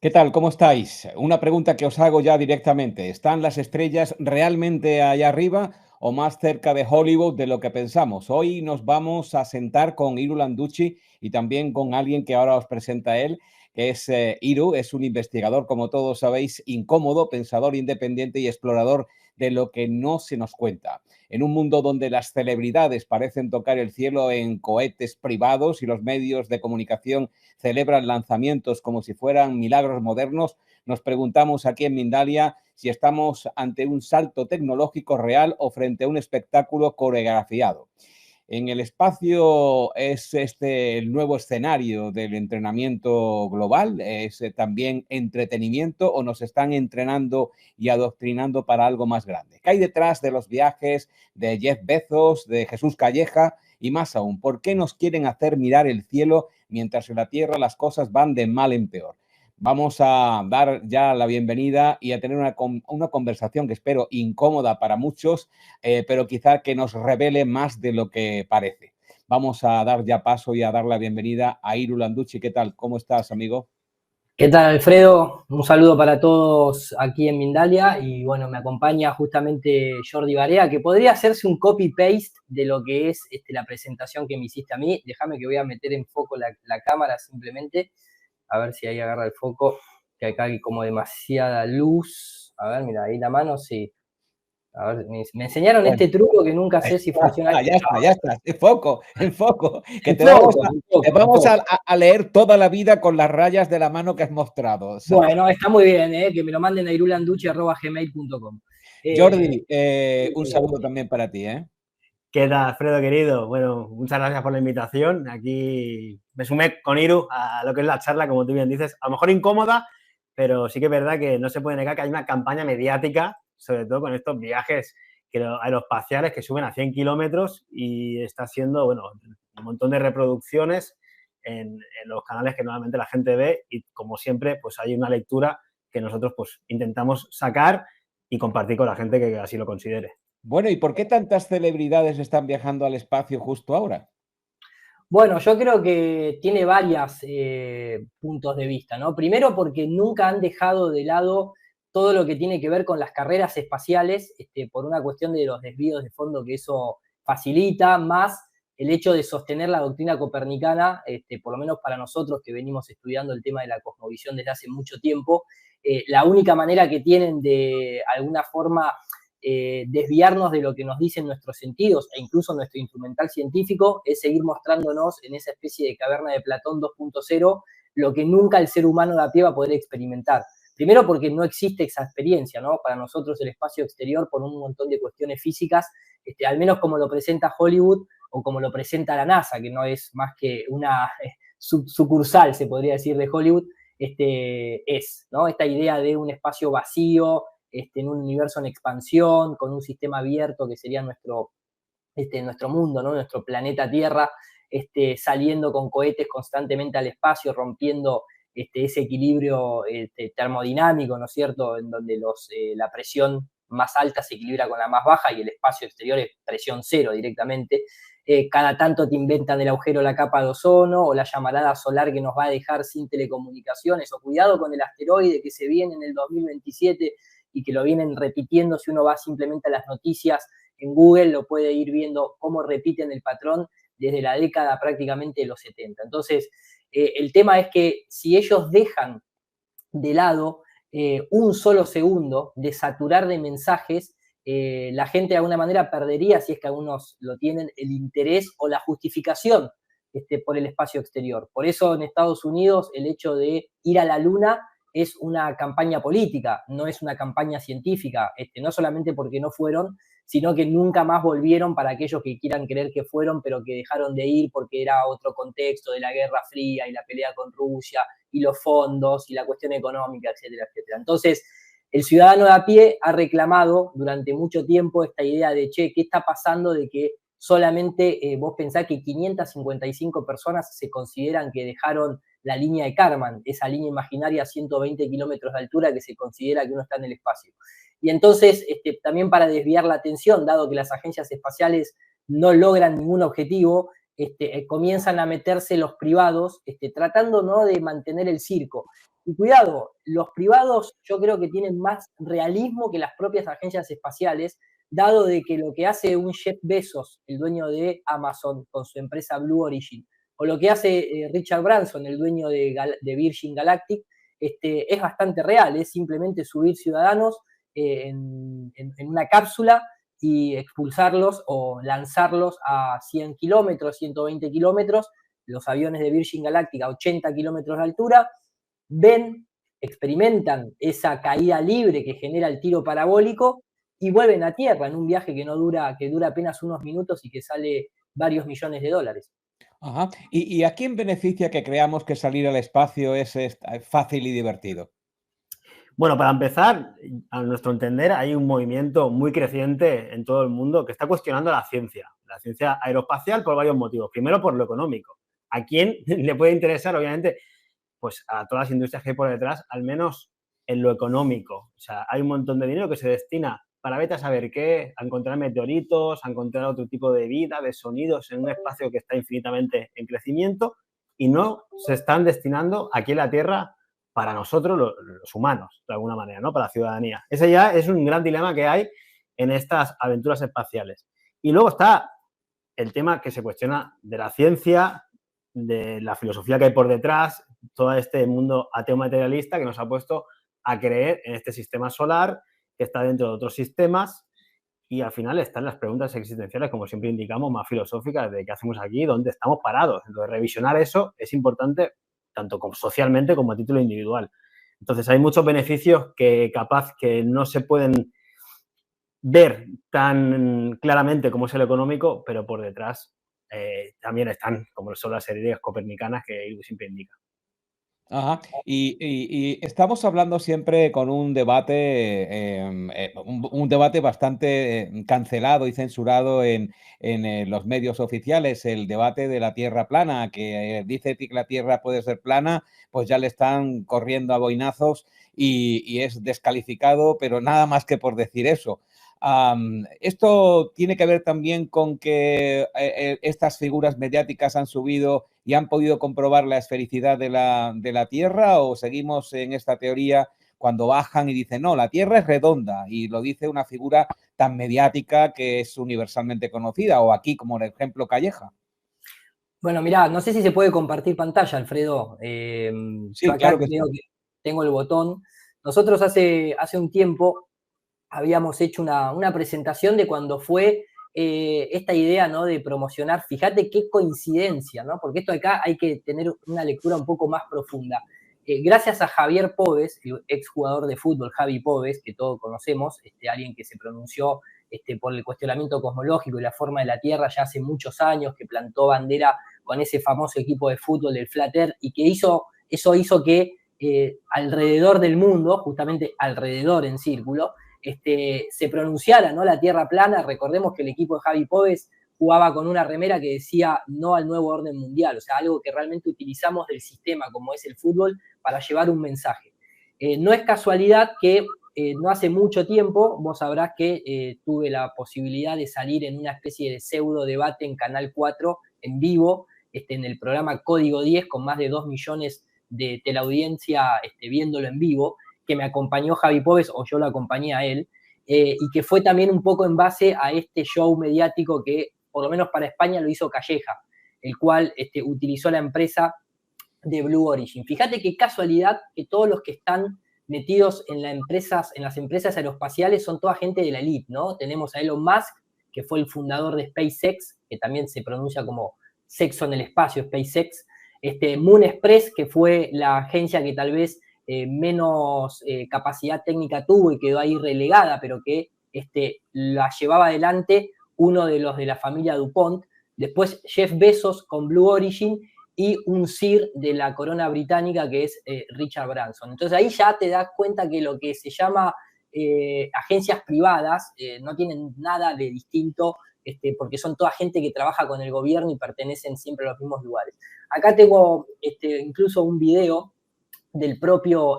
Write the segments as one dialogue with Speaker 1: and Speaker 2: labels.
Speaker 1: ¿Qué tal? ¿Cómo estáis? Una pregunta que os hago ya directamente. ¿Están las estrellas realmente allá arriba o más cerca de Hollywood de lo que pensamos? Hoy nos vamos a sentar con Iru Landucci y también con alguien que ahora os presenta él, que es Iru, es un investigador, como todos sabéis, incómodo, pensador independiente y explorador de lo que no se nos cuenta. En un mundo donde las celebridades parecen tocar el cielo en cohetes privados y los medios de comunicación celebran lanzamientos como si fueran milagros modernos, nos preguntamos aquí en Mindalia si estamos ante un salto tecnológico real o frente a un espectáculo coreografiado. En el espacio es este el nuevo escenario del entrenamiento global, es también entretenimiento o nos están entrenando y adoctrinando para algo más grande. ¿Qué hay detrás de los viajes de Jeff Bezos, de Jesús Calleja y más aún? ¿Por qué nos quieren hacer mirar el cielo mientras en la Tierra las cosas van de mal en peor? Vamos a dar ya la bienvenida y a tener una conversación que espero incómoda para muchos, pero quizá que nos revele más de lo que parece. Vamos a dar ya paso y a dar la bienvenida a Iru Landucci. ¿Qué tal? ¿Cómo estás, amigo?
Speaker 2: ¿Qué tal, Alfredo? Un saludo para todos aquí en Mindalia y bueno, me acompaña justamente Jordi Barea, que podría hacerse un copy-paste de lo que es la presentación que me hiciste a mí. Déjame que voy a meter en foco la cámara simplemente, a ver si ahí agarra el foco, que acá hay como demasiada luz. A ver, mira, ahí la mano, sí. A ver, me enseñaron
Speaker 1: Bueno,
Speaker 2: este truco que nunca sé si funciona.
Speaker 1: ya está, el foco, que
Speaker 2: El foco,
Speaker 1: te vamos a leer toda la vida con las rayas de la mano que has mostrado.
Speaker 2: Bueno, está muy bien, que me lo manden a irulanducci@gmail.com.
Speaker 1: Jordi, un saludo también para ti, ¿eh?
Speaker 3: ¿Qué tal, Alfredo, querido? Bueno, muchas gracias por la invitación. Aquí me sumé con Iru a lo que es la charla, como tú bien dices, a lo mejor incómoda, pero sí que es verdad que no se puede negar que hay una campaña mediática, sobre todo con estos viajes aeroespaciales que suben a 100 kilómetros y está haciendo, bueno, un montón de reproducciones en los canales que normalmente la gente ve y, como siempre, pues hay una lectura que nosotros pues intentamos sacar y compartir con la gente que así lo considere.
Speaker 1: Bueno, ¿y por qué tantas celebridades están viajando al espacio justo ahora?
Speaker 2: Bueno, yo creo que tiene varios puntos de vista, ¿no? Primero porque nunca han dejado de lado todo lo que tiene que ver con las carreras espaciales, por una cuestión de los desvíos de fondo que eso facilita, más el hecho de sostener la doctrina copernicana, por lo menos para nosotros que venimos estudiando el tema de la cosmovisión desde hace mucho tiempo, la única manera que tienen de alguna forma desviarnos de lo que nos dicen nuestros sentidos e incluso nuestro instrumental científico es seguir mostrándonos en esa especie de caverna de Platón 2.0 lo que nunca el ser humano de a pie va a poder experimentar. Primero porque no existe esa experiencia, ¿no? Para nosotros el espacio exterior, por un montón de cuestiones físicas, al menos como lo presenta Hollywood o como lo presenta la NASA, que no es más que una sucursal, se podría decir, de Hollywood, ¿no? Esta idea de un espacio vacío, en un universo en expansión, con un sistema abierto que sería nuestro mundo, ¿no? Nuestro planeta Tierra, saliendo con cohetes constantemente al espacio, rompiendo ese equilibrio termodinámico, ¿no es cierto?, en donde la presión más alta se equilibra con la más baja y el espacio exterior es presión cero directamente. Cada tanto te inventan el agujero de la capa de ozono o la llamarada solar que nos va a dejar sin telecomunicaciones, o cuidado con el asteroide que se viene en el 2027 y que lo vienen repitiendo. Si uno va simplemente a las noticias en Google, lo puede ir viendo cómo repiten el patrón desde la década prácticamente de los 70. Entonces, el tema es que si ellos dejan de lado un solo segundo de saturar de mensajes, la gente de alguna manera perdería, si es que algunos lo tienen, el interés o la justificación por el espacio exterior. Por eso en Estados Unidos el hecho de ir a la Luna es una campaña política, no es una campaña científica, no solamente porque no fueron, sino que nunca más volvieron para aquellos que quieran creer que fueron, pero que dejaron de ir porque era otro contexto de la Guerra Fría y la pelea con Rusia y los fondos y la cuestión económica, etcétera, etcétera. Entonces, el ciudadano de a pie ha reclamado durante mucho tiempo esta idea de, che, ¿qué está pasando de que solamente vos pensás que 555 personas se consideran que dejaron la línea de Kármán, esa línea imaginaria a 120 kilómetros de altura que se considera que uno está en el espacio? Y entonces, también para desviar la atención, dado que las agencias espaciales no logran ningún objetivo, comienzan a meterse los privados, tratando, ¿no?, de mantener el circo. Y cuidado, los privados yo creo que tienen más realismo que las propias agencias espaciales, dado de que lo que hace un Jeff Bezos, el dueño de Amazon, con su empresa Blue Origin, o lo que hace Richard Branson, el dueño de Virgin Galactic, es bastante real, es simplemente subir ciudadanos en una cápsula y expulsarlos o lanzarlos a 100 kilómetros, 120 kilómetros, los aviones de Virgin Galactic a 80 kilómetros de altura, ven, experimentan esa caída libre que genera el tiro parabólico y vuelven a tierra en un viaje que dura apenas unos minutos y que sale varios millones de dólares.
Speaker 1: Ajá. ¿Y a quién beneficia que creamos que salir al espacio es fácil y divertido?
Speaker 3: Bueno, para empezar, a nuestro entender, hay un movimiento muy creciente en todo el mundo que está cuestionando la ciencia aeroespacial por varios motivos. Primero, por lo económico. ¿A quién le puede interesar? Obviamente, pues a todas las industrias que hay por detrás, al menos en lo económico. O sea, hay un montón de dinero que se destina para vete a saber qué, a encontrar meteoritos, a encontrar otro tipo de vida, de sonidos en un espacio que está infinitamente en crecimiento y no se están destinando aquí en la Tierra para nosotros, los humanos, de alguna manera, ¿no? Para la ciudadanía. Ese ya es un gran dilema que hay en estas aventuras espaciales. Y luego está el tema que se cuestiona de la ciencia, de la filosofía que hay por detrás, todo este mundo ateo materialista que nos ha puesto a creer en este sistema solar, que está dentro de otros sistemas, y al final están las preguntas existenciales, como siempre indicamos, más filosóficas de qué hacemos aquí, dónde estamos parados. Entonces, revisionar eso es importante tanto socialmente como a título individual. Entonces, hay muchos beneficios que capaz que no se pueden ver tan claramente como es el económico, pero por detrás también están, como son las herejías copernicanas que Ilu siempre indica.
Speaker 1: Ajá. Y estamos hablando siempre con un debate, un debate bastante cancelado y censurado en los medios oficiales, el debate de la Tierra plana, que dice que la Tierra puede ser plana, pues ya le están corriendo a boinazos y es descalificado, pero nada más que por decir eso. Esto tiene que ver también con que estas figuras mediáticas han subido y han podido comprobar la esfericidad de la Tierra, o seguimos en esta teoría cuando bajan y dicen, no, la Tierra es redonda, y lo dice una figura tan mediática que es universalmente conocida, o aquí como el ejemplo Calleja.
Speaker 2: Bueno, mirá, no sé si se puede compartir pantalla, Alfredo.
Speaker 1: Sí,
Speaker 2: Yo acá
Speaker 1: claro que sí.
Speaker 2: creo que tengo el botón. Nosotros hace un tiempo habíamos hecho una presentación de cuando fue esta idea, ¿no?, de promocionar. Fíjate qué coincidencia, ¿no? Porque esto acá hay que tener una lectura un poco más profunda. Gracias a Javier Pobes, el exjugador de fútbol Javi Pobes, que todos conocemos, alguien que se pronunció por el cuestionamiento cosmológico y la forma de la Tierra ya hace muchos años, que plantó bandera con ese famoso equipo de fútbol del Flat Earth, y que eso hizo que alrededor del mundo, justamente alrededor en círculo, se pronunciara, ¿no?, la Tierra plana. Recordemos que el equipo de Javi Pobes jugaba con una remera que decía no al nuevo orden mundial, o sea, algo que realmente utilizamos del sistema como es el fútbol para llevar un mensaje. No es casualidad que no hace mucho tiempo, vos sabrás que tuve la posibilidad de salir en una especie de pseudo debate en Canal 4 en vivo, en el programa Código 10, con más de 2 millones de teleaudiencia viéndolo en vivo, que me acompañó Javi Pobes, o yo lo acompañé a él, y que fue también un poco en base a este show mediático que, por lo menos para España, lo hizo Calleja, el cual utilizó la empresa de Blue Origin. Fíjate qué casualidad que todos los que están metidos en las empresas aeroespaciales son toda gente de la elite, ¿no? Tenemos a Elon Musk, que fue el fundador de SpaceX, que también se pronuncia como sexo en el espacio, SpaceX, Moon Express, que fue la agencia que tal vez menos capacidad técnica tuvo y quedó ahí relegada, pero que la llevaba adelante uno de los de la familia DuPont. Después Jeff Bezos con Blue Origin, y un Sir de la corona británica que es Richard Branson. Entonces ahí ya te das cuenta que lo que se llama agencias privadas no tienen nada de distinto, porque son toda gente que trabaja con el gobierno y pertenecen siempre a los mismos lugares. Acá tengo incluso un video del propio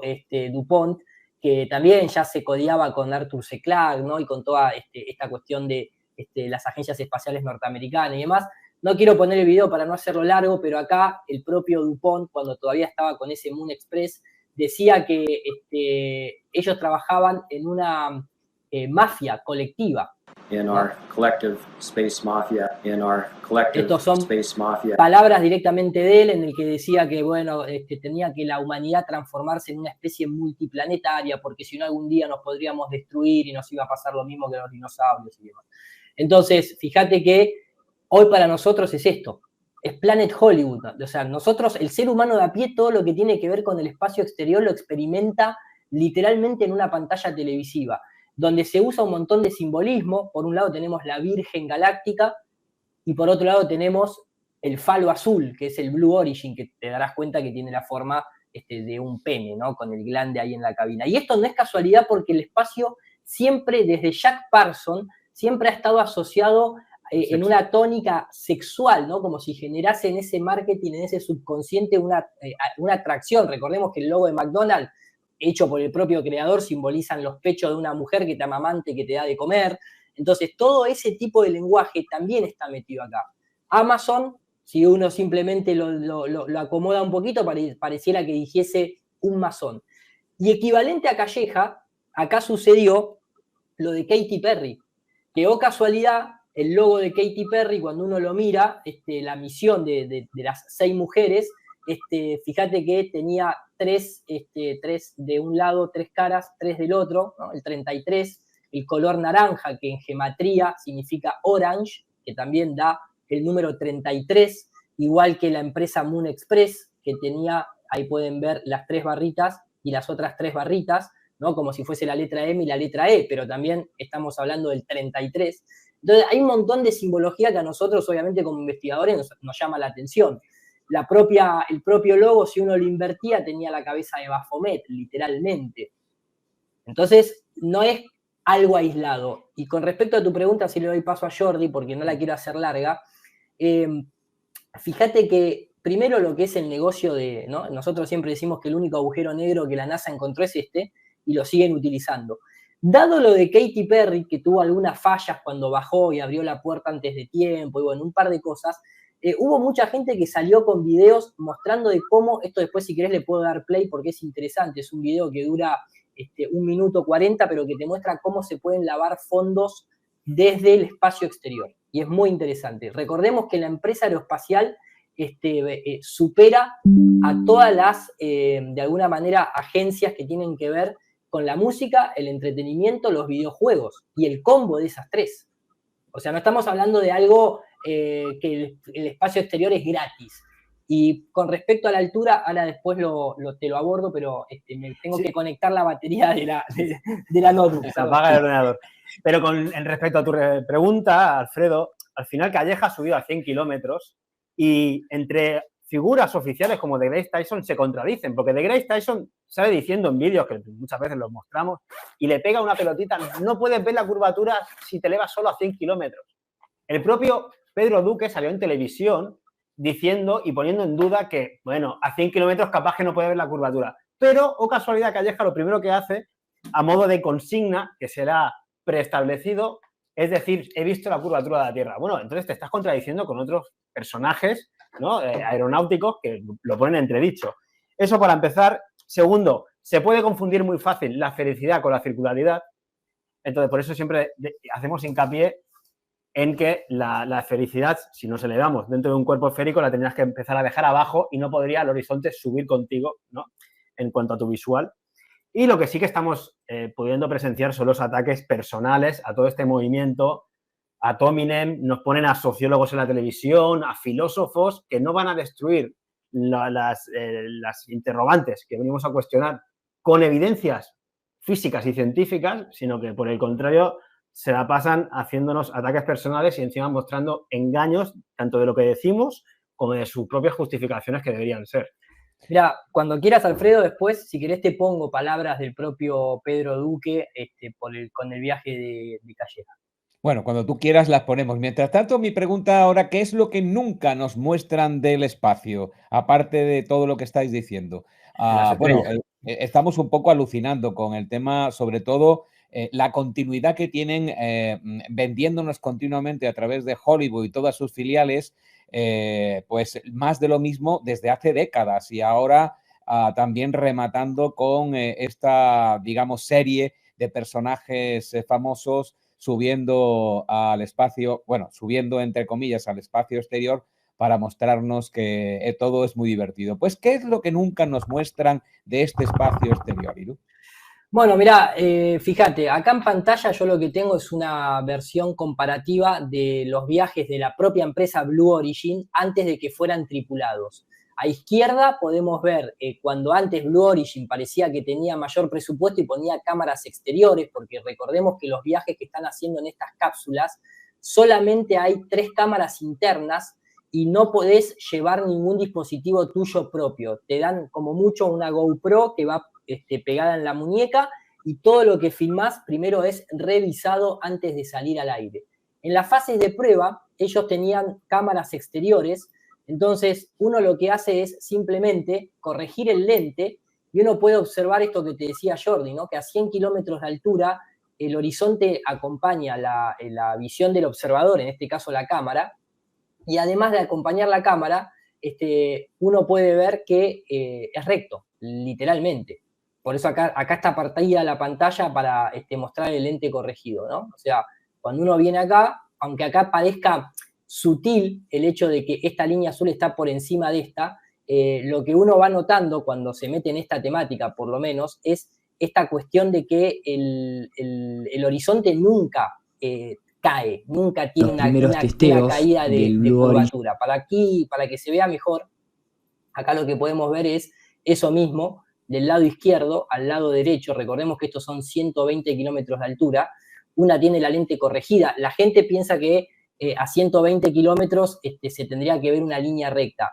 Speaker 2: DuPont, que también ya se codiaba con Arthur C. Clarke, ¿no?, y con toda esta cuestión de las agencias espaciales norteamericanas y demás. No quiero poner el video para no hacerlo largo, pero acá el propio Dupont, cuando todavía estaba con ese Moon Express, decía que ellos trabajaban en una mafia colectiva. Estos son palabras directamente de él, en el que decía que, bueno, tenía que la humanidad transformarse en una especie multiplanetaria, porque si no algún día nos podríamos destruir y nos iba a pasar lo mismo que a los dinosaurios y demás. Entonces, fíjate que hoy para nosotros es esto, es Planet Hollywood. O sea, nosotros, el ser humano de a pie, todo lo que tiene que ver con el espacio exterior lo experimenta literalmente en una pantalla televisiva, donde se usa un montón de simbolismo. Por un lado tenemos la Virgen Galáctica y por otro lado tenemos el falo azul, que es el Blue Origin, que te darás cuenta que tiene la forma de un pene, ¿no? Con el glande ahí en la cabina. Y esto no es casualidad, porque el espacio siempre, desde Jack Parsons, siempre ha estado asociado en una tónica sexual, ¿no? Como si generase en ese marketing, en ese subconsciente, una atracción. Recordemos que el logo de McDonald's, hecho por el propio creador, simbolizan los pechos de una mujer que te amamante, que te da de comer. Entonces, todo ese tipo de lenguaje también está metido acá. Amazon, si uno simplemente lo acomoda un poquito, pareciera que dijese un masón. Y equivalente a Calleja, acá sucedió lo de Katy Perry, que, oh casualidad, el logo de Katy Perry, cuando uno lo mira, la misión de las 6 mujeres, fíjate que tenía 3 de un lado, 3 caras, 3 del otro, ¿no? El 33, el color naranja, que en gematría significa orange, que también da el número 33, igual que la empresa Moon Express, que tenía, ahí pueden ver las 3 barritas y las otras 3 barritas, ¿no? Como si fuese la letra M y la letra E, pero también estamos hablando del 33. Entonces, hay un montón de simbología que a nosotros, obviamente, como investigadores, nos llama la atención. El propio logo, si uno lo invertía, tenía la cabeza de Baphomet, literalmente. Entonces, no es algo aislado. Y con respecto a tu pregunta, si le doy paso a Jordi, porque no la quiero hacer larga, fíjate que primero lo que es el negocio de, ¿no? Nosotros siempre decimos que el único agujero negro que la NASA encontró es y lo siguen utilizando. Dado lo de Katy Perry, que tuvo algunas fallas cuando bajó y abrió la puerta antes de tiempo, y bueno, un par de cosas, hubo mucha gente que salió con videos mostrando de cómo, esto después si querés le puedo dar play porque es interesante, es un video que dura 1 minuto 40, pero que te muestra cómo se pueden lavar fondos desde el espacio exterior, y es muy interesante. Recordemos que la empresa aeroespacial supera a todas las, de alguna manera, agencias que tienen que ver con la música, el entretenimiento, los videojuegos, y el combo de esas 3. O sea, no estamos hablando de algo que el espacio exterior es gratis. Y con respecto a la altura, ahora después te lo abordo, pero me tengo que conectar la batería de la notebook.
Speaker 3: Se apaga el ordenador. Pero en respecto a tu pregunta, Alfredo, al final Calleja ha subido a 100 kilómetros y entre figuras oficiales como deGrasse Tyson se contradicen, porque deGrasse Tyson sale diciendo en vídeos, que muchas veces los mostramos, y le pega una pelotita, no puedes ver la curvatura si te elevas solo a 100 kilómetros. El propio Pedro Duque salió en televisión diciendo y poniendo en duda que, bueno, a 100 kilómetros capaz que no puede ver la curvatura. Pero, oh casualidad, Calleja lo primero que hace, a modo de consigna, que será preestablecido, es decir, he visto la curvatura de la Tierra. Bueno, entonces te estás contradiciendo con otros personajes, ¿no? Aeronáuticos que lo ponen en entredicho. Eso para empezar. Segundo, se puede confundir muy fácil la felicidad con la circularidad. Entonces, por eso siempre hacemos hincapié en que la felicidad, si nos elevamos dentro de un cuerpo esférico, la tendrás que empezar a dejar abajo y no podría al horizonte subir contigo, ¿no? En cuanto a tu visual. Y lo que sí que estamos pudiendo presenciar son los ataques personales a todo este movimiento. A Tominem, nos ponen a sociólogos en la televisión, a filósofos que no van a destruir las interrogantes que venimos a cuestionar con evidencias físicas y científicas, sino que por el contrario se la pasan haciéndonos ataques personales y encima mostrando engaños tanto de lo que decimos como de sus propias justificaciones que deberían ser.
Speaker 2: Mira, cuando quieras, Alfredo, después, si querés, te pongo palabras del propio Pedro Duque con el viaje de Calleja.
Speaker 1: Bueno, cuando tú quieras las ponemos. Mientras tanto, mi pregunta ahora, ¿qué es lo que nunca nos muestran del espacio? Aparte de todo lo que estáis diciendo. Bueno, estamos un poco alucinando con el tema, sobre todo la continuidad que tienen vendiéndonos continuamente a través de Hollywood y todas sus filiales, pues más de lo mismo desde hace décadas, y ahora también rematando con esta, digamos, serie de personajes famosos subiendo al espacio, bueno, subiendo entre comillas al espacio exterior para mostrarnos que todo es muy divertido. Pues, ¿qué es lo que nunca nos muestran de este espacio exterior, Iru?
Speaker 2: Bueno, mirá, fíjate, acá en pantalla yo lo que tengo es una versión comparativa de los viajes de la propia empresa Blue Origin antes de que fueran tripulados. A izquierda podemos ver cuando antes Blue Origin parecía que tenía mayor presupuesto y ponía cámaras exteriores, porque recordemos que los viajes que están haciendo en estas cápsulas solamente hay 3 cámaras internas y no podés llevar ningún dispositivo tuyo propio. Te dan como mucho una GoPro que va pegada en la muñeca, y todo lo que filmás primero es revisado antes de salir al aire. En las fases de prueba, ellos tenían cámaras exteriores, entonces uno lo que hace es simplemente corregir el lente, y uno puede observar esto que te decía Jordi, ¿no? Que a 100 kilómetros de altura el horizonte acompaña la visión del observador, en este caso la cámara, y además de acompañar la cámara, uno puede ver que es recto, literalmente. Por eso acá está partida la pantalla para mostrar el lente corregido, ¿no? O sea, cuando uno viene acá, aunque acá parezca sutil el hecho de que esta línea azul está por encima de esta, lo que uno va notando cuando se mete en esta temática, por lo menos, es esta cuestión de que el horizonte nunca cae, nunca tiene una caída de curvatura. Para que se vea mejor, acá lo que podemos ver es eso mismo, del lado izquierdo al lado derecho. Recordemos que estos son 120 kilómetros de altura. Una tiene la lente corregida. La gente piensa que a 120 kilómetros se tendría que ver una línea recta.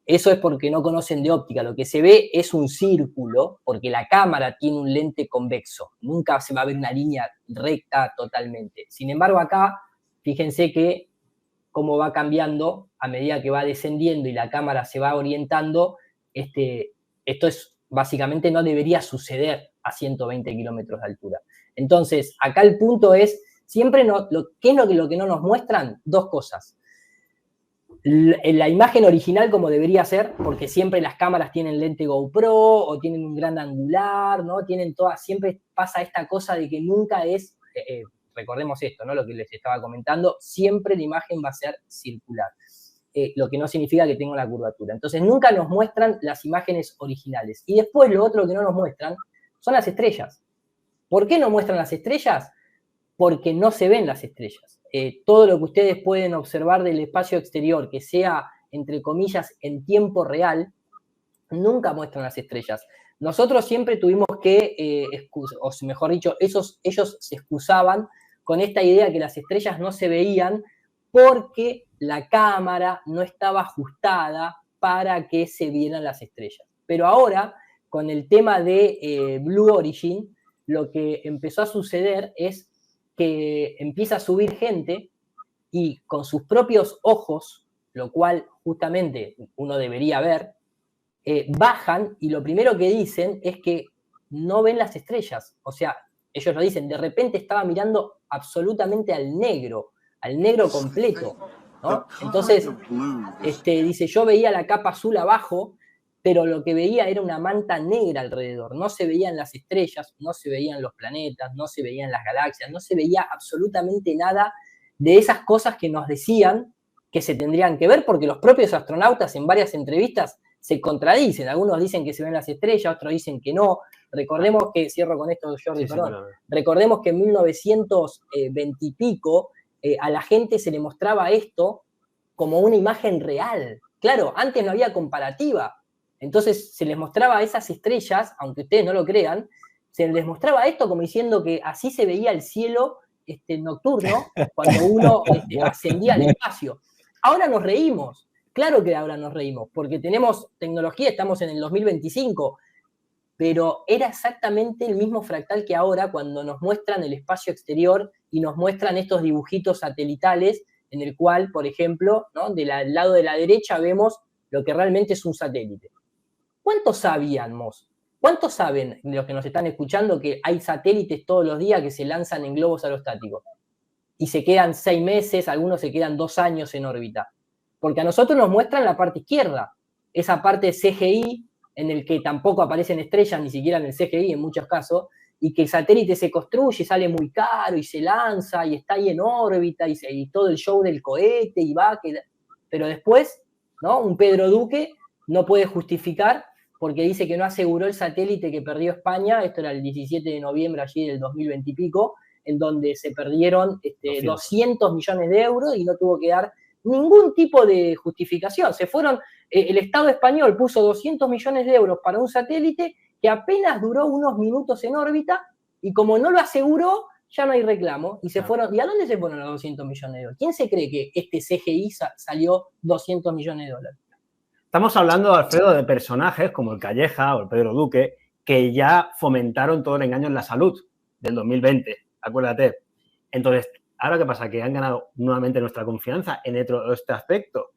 Speaker 2: Eso es porque no conocen de óptica. Lo que se ve es un círculo, porque la cámara tiene un lente convexo. Nunca se va a ver una línea recta totalmente. Sin embargo, acá, fíjense que cómo va cambiando a medida que va descendiendo y la cámara se va orientando. Esto es básicamente no debería suceder a 120 kilómetros de altura. Entonces, acá el punto es, siempre ¿qué es lo que no nos muestran? 2 cosas. La imagen original como debería ser, porque siempre las cámaras tienen lente GoPro o tienen un gran angular, ¿no? Siempre pasa esta cosa de que nunca es, recordemos esto, ¿no? Lo que les estaba comentando, siempre la imagen va a ser circular. Lo que no significa que tenga una curvatura. Entonces nunca nos muestran las imágenes originales. Y después lo otro que no nos muestran son las estrellas. ¿Por qué no muestran las estrellas? Porque no se ven las estrellas. Todo lo que ustedes pueden observar del espacio exterior, que sea, entre comillas, en tiempo real, nunca muestran las estrellas. Nosotros siempre tuvimos que, o mejor dicho, ellos se excusaban con esta idea que las estrellas no se veían porque la cámara no estaba ajustada para que se vieran las estrellas. Pero ahora, con el tema de Blue Origin, lo que empezó a suceder es que empieza a subir gente y con sus propios ojos, lo cual justamente uno debería ver, bajan y lo primero que dicen es que no ven las estrellas. O sea, ellos lo dicen, de repente estaba mirando absolutamente al negro completo, ¿no? Entonces, dice, yo veía la capa azul abajo, pero lo que veía era una manta negra alrededor. No se veían las estrellas, no se veían los planetas, no se veían las galaxias, no se veía absolutamente nada de esas cosas que nos decían que se tendrían que ver, porque los propios astronautas en varias entrevistas se contradicen. Algunos dicen que se ven las estrellas, otros dicen que no. Recordemos que, cierro con esto, Jordi, perdón. Recordemos que en 1920 y pico a la gente se le mostraba esto como una imagen real. Claro, antes no había comparativa. Entonces se les mostraba esas estrellas, aunque ustedes no lo crean, se les mostraba esto como diciendo que así se veía el cielo nocturno cuando uno ascendía al espacio. Ahora nos reímos, claro que ahora nos reímos, porque tenemos tecnología, estamos en el 2025, pero era exactamente el mismo fractal que ahora cuando nos muestran el espacio exterior y nos muestran estos dibujitos satelitales en el cual, por ejemplo, ¿no? Del lado de la derecha vemos lo que realmente es un satélite. ¿Cuánto sabíamos ¿Cuántos saben, los que nos están escuchando, que hay satélites todos los días que se lanzan en globos aerostáticos? Y se quedan 6 meses, algunos se quedan 2 años en órbita. Porque a nosotros nos muestran la parte izquierda, esa parte de CGI, en el que tampoco aparecen estrellas, ni siquiera en el CGI en muchos casos, y que el satélite se construye, sale muy caro, y se lanza, y está ahí en órbita, y todo el show del cohete, y va, pero después, ¿no? Un Pedro Duque no puede justificar porque dice que no aseguró el satélite que perdió España, esto era el 17 de noviembre allí del 2020 y pico, en donde se perdieron 200 millones de euros y no tuvo que dar ningún tipo de justificación. Se fueron, el Estado español puso 200 millones de euros para un satélite que apenas duró unos minutos en órbita y como no lo aseguró, ya no hay reclamo. Y se fueron. ¿Y a dónde se fueron los 200 millones de euros? ¿Quién se cree que este CGI salió 200 millones de dólares?
Speaker 3: Estamos hablando, Alfredo, de personajes como el Calleja o el Pedro Duque que ya fomentaron todo el engaño en la salud del 2020, acuérdate. Entonces, ¿ahora qué pasa? Que han ganado nuevamente nuestra confianza en este aspecto.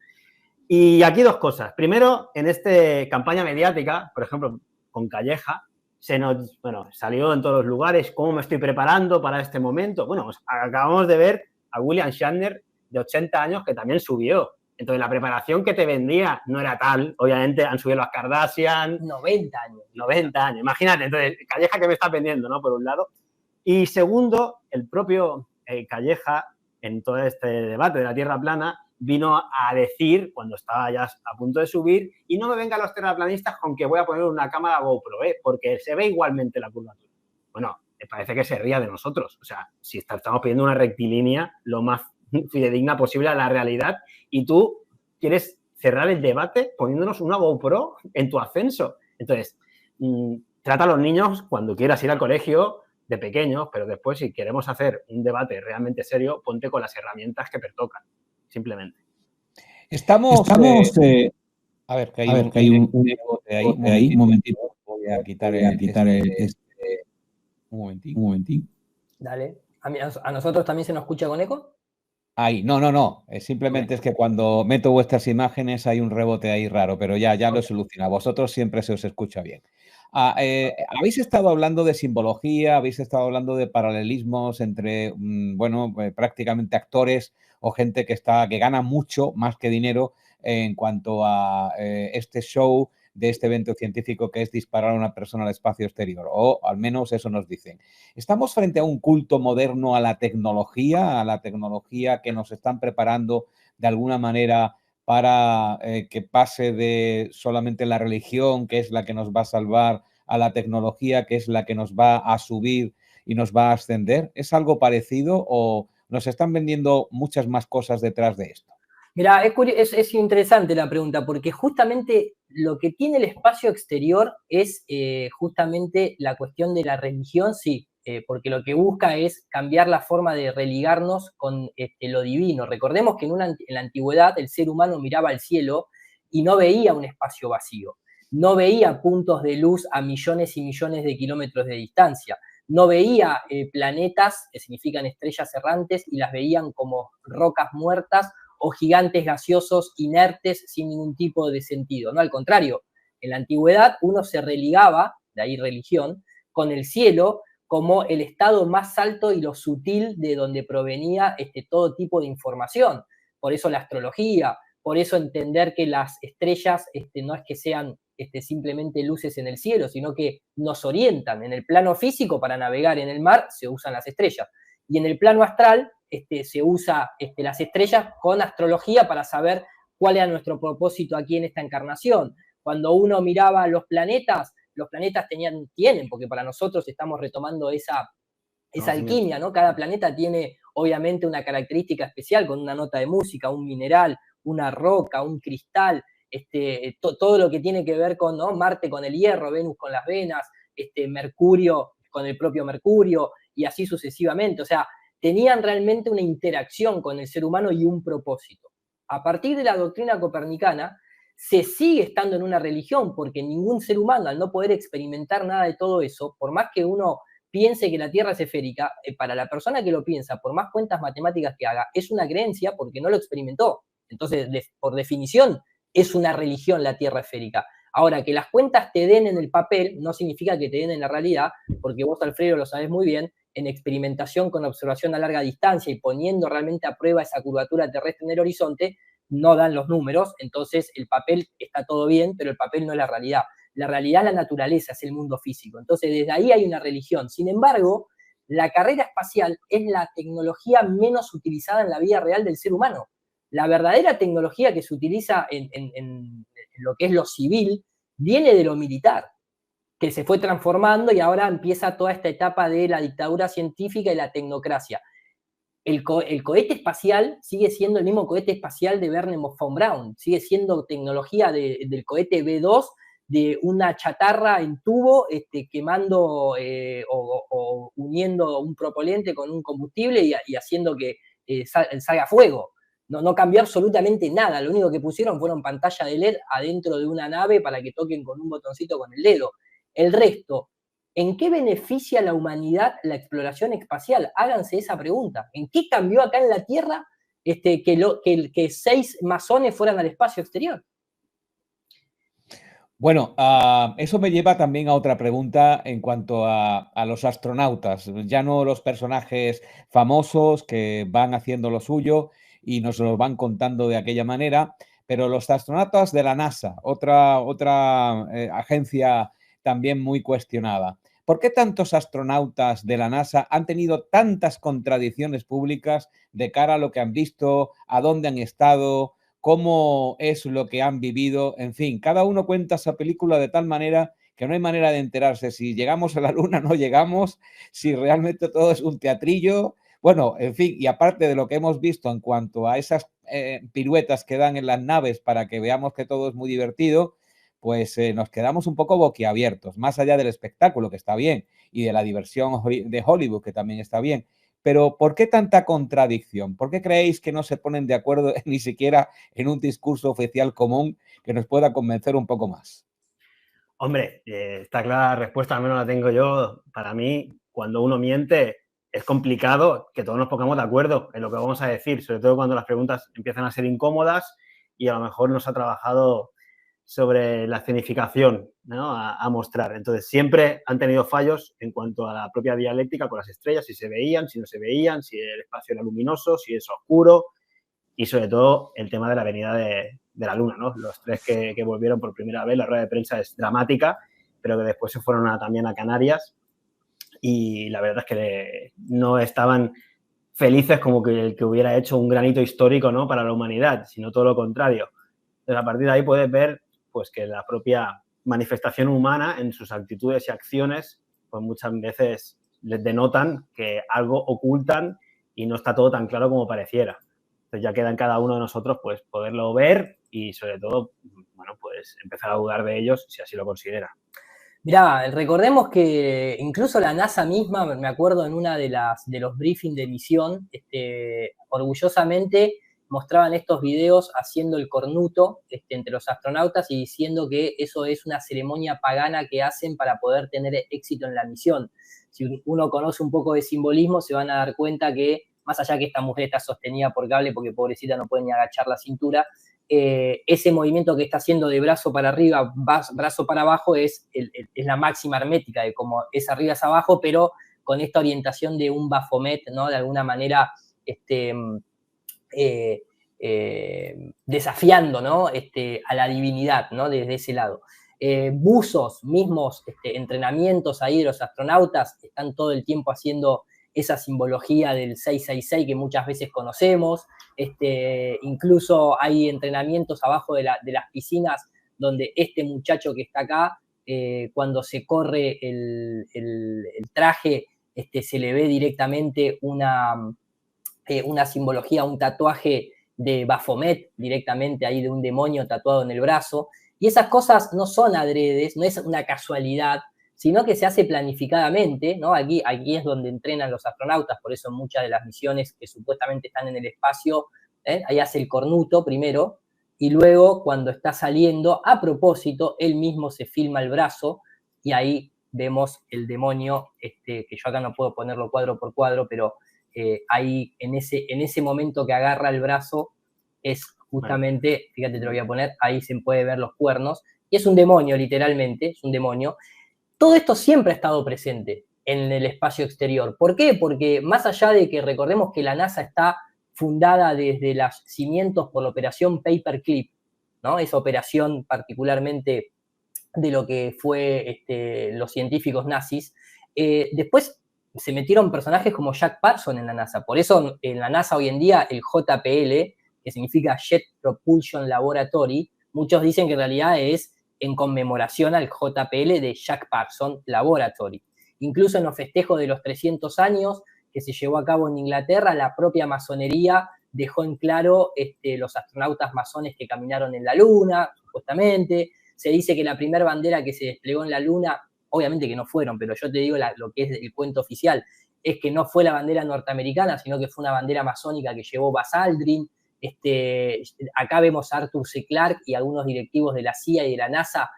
Speaker 3: Y aquí dos cosas. Primero, en esta campaña mediática, por ejemplo, con Calleja, salió en todos los lugares cómo me estoy preparando para este momento. Bueno, pues acabamos de ver a William Shatner, de 80 años, que también subió. Entonces, la preparación que te vendía no era tal. Obviamente, han subido las Kardashian.
Speaker 2: 90 años.
Speaker 3: 90 años. Imagínate. Entonces, Calleja que me está vendiendo, ¿no? Por un lado. Y segundo, el propio Calleja, en todo este debate de la Tierra plana, vino a decir, cuando estaba ya a punto de subir, y no me vengan los terraplanistas con que voy a poner una cámara GoPro, porque se ve igualmente la curvatura. Bueno, me parece que se ría de nosotros. O sea, si estamos pidiendo una rectilínea lo más fidedigna posible a la realidad y tú quieres cerrar el debate poniéndonos una GoPro en tu ascenso. Entonces, trata a los niños cuando quieras ir al colegio de pequeños, pero después si queremos hacer un debate realmente serio, ponte con las herramientas que te tocan, simplemente.
Speaker 1: Estamos a ver, que hay un rebote ahí, un momentito, voy a quitar un momentín.
Speaker 2: Dale. ¿A nosotros también se nos escucha con eco?
Speaker 1: Ahí, no. Simplemente es que cuando meto vuestras imágenes hay un rebote ahí raro, pero ya lo he solucionado. Vosotros siempre se os escucha bien. Habéis estado hablando de simbología, habéis estado hablando de paralelismos entre, prácticamente actores o gente que gana mucho más que dinero en cuanto a este show de este evento científico que es disparar a una persona al espacio exterior, o al menos eso nos dicen. ¿Estamos frente a un culto moderno a la tecnología que nos están preparando de alguna manera para que pase de solamente la religión, que es la que nos va a salvar, a la tecnología, que es la que nos va a subir y nos va a ascender? ¿Es algo parecido o nos están vendiendo muchas más cosas detrás de esto?
Speaker 2: Mira, es interesante la pregunta, porque justamente lo que tiene el espacio exterior es justamente la cuestión de la religión, sí, porque lo que busca es cambiar la forma de religarnos con lo divino. Recordemos que en la antigüedad el ser humano miraba al cielo y no veía un espacio vacío, no veía puntos de luz a millones y millones de kilómetros de distancia, no veía planetas, que significan estrellas errantes, y las veían como rocas muertas o gigantes gaseosos inertes sin ningún tipo de sentido. No, al contrario, en la antigüedad uno se religaba, de ahí religión, con el cielo como el estado más alto y lo sutil de donde provenía todo tipo de información. Por eso la astrología, por eso entender que las estrellas no es que sean simplemente luces en el cielo, sino que nos orientan. En el plano físico, para navegar en el mar, se usan las estrellas. Y en el plano astral, se usa las estrellas con astrología para saber cuál era nuestro propósito aquí en esta encarnación. Cuando uno miraba los planetas tienen, porque para nosotros estamos retomando esa alquimia, ¿no? Cada planeta tiene obviamente una característica especial con una nota de música, un mineral, una roca, un cristal, todo lo que tiene que ver con, ¿no? Marte con el hierro, Venus con las venas, Mercurio con el propio Mercurio, y así sucesivamente. O sea, tenían realmente una interacción con el ser humano y un propósito. A partir de la doctrina copernicana, se sigue estando en una religión, porque ningún ser humano, al no poder experimentar nada de todo eso, por más que uno piense que la Tierra es esférica, para la persona que lo piensa, por más cuentas matemáticas que haga, es una creencia porque no lo experimentó. Entonces, por definición, es una religión la Tierra esférica. Ahora, que las cuentas te den en el papel no significa que te den en la realidad, porque vos, Alfredo, lo sabés muy bien, en experimentación con observación a larga distancia y poniendo realmente a prueba esa curvatura terrestre en el horizonte, no dan los números, entonces el papel está todo bien, pero el papel no es la realidad. La realidad es la naturaleza, es el mundo físico. Entonces, desde ahí hay una religión. Sin embargo, la carrera espacial es la tecnología menos utilizada en la vida real del ser humano. La verdadera tecnología que se utiliza en lo que es lo civil viene de lo militar, que se fue transformando y ahora empieza toda esta etapa de la dictadura científica y la tecnocracia. El cohete espacial sigue siendo el mismo cohete espacial de Wernher von Braun, sigue siendo tecnología del cohete B-2, de una chatarra en tubo, quemando o uniendo un propelente con un combustible y haciendo que salga fuego. No cambió absolutamente nada, lo único que pusieron fueron pantalla de LED adentro de una nave para que toquen con un botoncito con el dedo. El resto, ¿en qué beneficia a la humanidad la exploración espacial? Háganse esa pregunta. ¿En qué cambió acá en la Tierra que 6 masones fueran al espacio exterior?
Speaker 1: Bueno, eso me lleva también a otra pregunta en cuanto a los astronautas, ya no los personajes famosos que van haciendo lo suyo y nos lo van contando de aquella manera, pero los astronautas de la NASA, otra agencia también muy cuestionada. ¿Por qué tantos astronautas de la NASA han tenido tantas contradicciones públicas de cara a lo que han visto, a dónde han estado, cómo es lo que han vivido? En fin, cada uno cuenta esa película de tal manera que no hay manera de enterarse si llegamos a la luna o no llegamos, si realmente todo es un teatrillo. Bueno, en fin, y aparte de lo que hemos visto en cuanto a esas piruetas que dan en las naves para que veamos que todo es muy divertido, pues nos quedamos un poco boquiabiertos, más allá del espectáculo, que está bien, y de la diversión de Hollywood, que también está bien. Pero ¿por qué tanta contradicción? ¿Por qué creéis que no se ponen de acuerdo ni siquiera en un discurso oficial común que nos pueda convencer un poco más?
Speaker 3: Hombre, está clara la respuesta, al menos la tengo yo. Para mí, cuando uno miente, es complicado que todos nos pongamos de acuerdo en lo que vamos a decir, sobre todo cuando las preguntas empiezan a ser incómodas y a lo mejor nos ha trabajado sobre la escenificación, ¿no? a mostrar. Entonces, siempre han tenido fallos en cuanto a la propia dialéctica con las estrellas, si se veían, si no se veían, si el espacio era luminoso, si es oscuro, y sobre todo el tema de la venida de la Luna, ¿no? Los 3 que volvieron por primera vez, la rueda de prensa es dramática, pero que después se fueron también a Canarias y la verdad es que no estaban felices como que el que hubiera hecho un granito histórico, ¿no? Para la humanidad, sino todo lo contrario. Entonces, a partir de ahí puedes ver pues, que la propia manifestación humana en sus actitudes y acciones pues muchas veces les denotan que algo ocultan y no está todo tan claro como pareciera. Entonces ya queda en cada uno de nosotros pues poderlo ver y sobre todo, bueno, pues empezar a dudar de ellos si así lo considera.
Speaker 2: Mirá, recordemos que incluso la NASA misma, me acuerdo en una de los briefings de misión, orgullosamente mostraban estos videos haciendo el cornuto entre los astronautas y diciendo que eso es una ceremonia pagana que hacen para poder tener éxito en la misión. Si uno conoce un poco de simbolismo, se van a dar cuenta que, más allá que esta mujer está sostenida por cable, porque pobrecita no puede ni agachar la cintura, ese movimiento que está haciendo de brazo para arriba, brazo para abajo, es la máxima hermética, de como es arriba es abajo, pero con esta orientación de un Baphomet, ¿no? De alguna manera desafiando, ¿no? A la divinidad, ¿no? Desde ese lado. Buzos, mismos entrenamientos ahí de los astronautas, están todo el tiempo haciendo esa simbología del 666 que muchas veces conocemos. Incluso hay entrenamientos abajo de las piscinas donde este muchacho que está acá, cuando se corre el traje, se le ve directamente una simbología, un tatuaje de Baphomet directamente ahí de un demonio tatuado en el brazo. Y esas cosas no son adredes, no es una casualidad, sino que se hace planificadamente, ¿no? Aquí es donde entrenan los astronautas, por eso en muchas de las misiones que supuestamente están en el espacio, ahí hace el cornuto primero, y luego cuando está saliendo, a propósito, él mismo se filma el brazo, y ahí vemos el demonio, que yo acá no puedo ponerlo cuadro por cuadro, pero ahí en ese momento que agarra el brazo, es justamente, fíjate, te lo voy a poner, ahí se puede ver los cuernos, que es un demonio literalmente, es un demonio, todo esto siempre ha estado presente en el espacio exterior. ¿Por qué? Porque más allá de que recordemos que la NASA está fundada desde los cimientos por la operación Paperclip, ¿no? Esa operación particularmente de lo que fue los científicos nazis, después se metieron personajes como Jack Parsons en la NASA. Por eso en la NASA hoy en día el JPL, que significa Jet Propulsion Laboratory, muchos dicen que en realidad es en conmemoración al JPL de Jack Parsons Laboratory. Incluso en los festejos de los 300 años que se llevó a cabo en Inglaterra, la propia masonería dejó en claro los astronautas masones que caminaron en la Luna, supuestamente. Se dice que la primera bandera que se desplegó en la Luna, obviamente que no fueron, pero yo te digo lo que es el cuento oficial, es que no fue la bandera norteamericana, sino que fue una bandera masónica que llevó Buzz Aldrin. Acá vemos a Arthur C. Clarke y algunos directivos de la CIA y de la NASA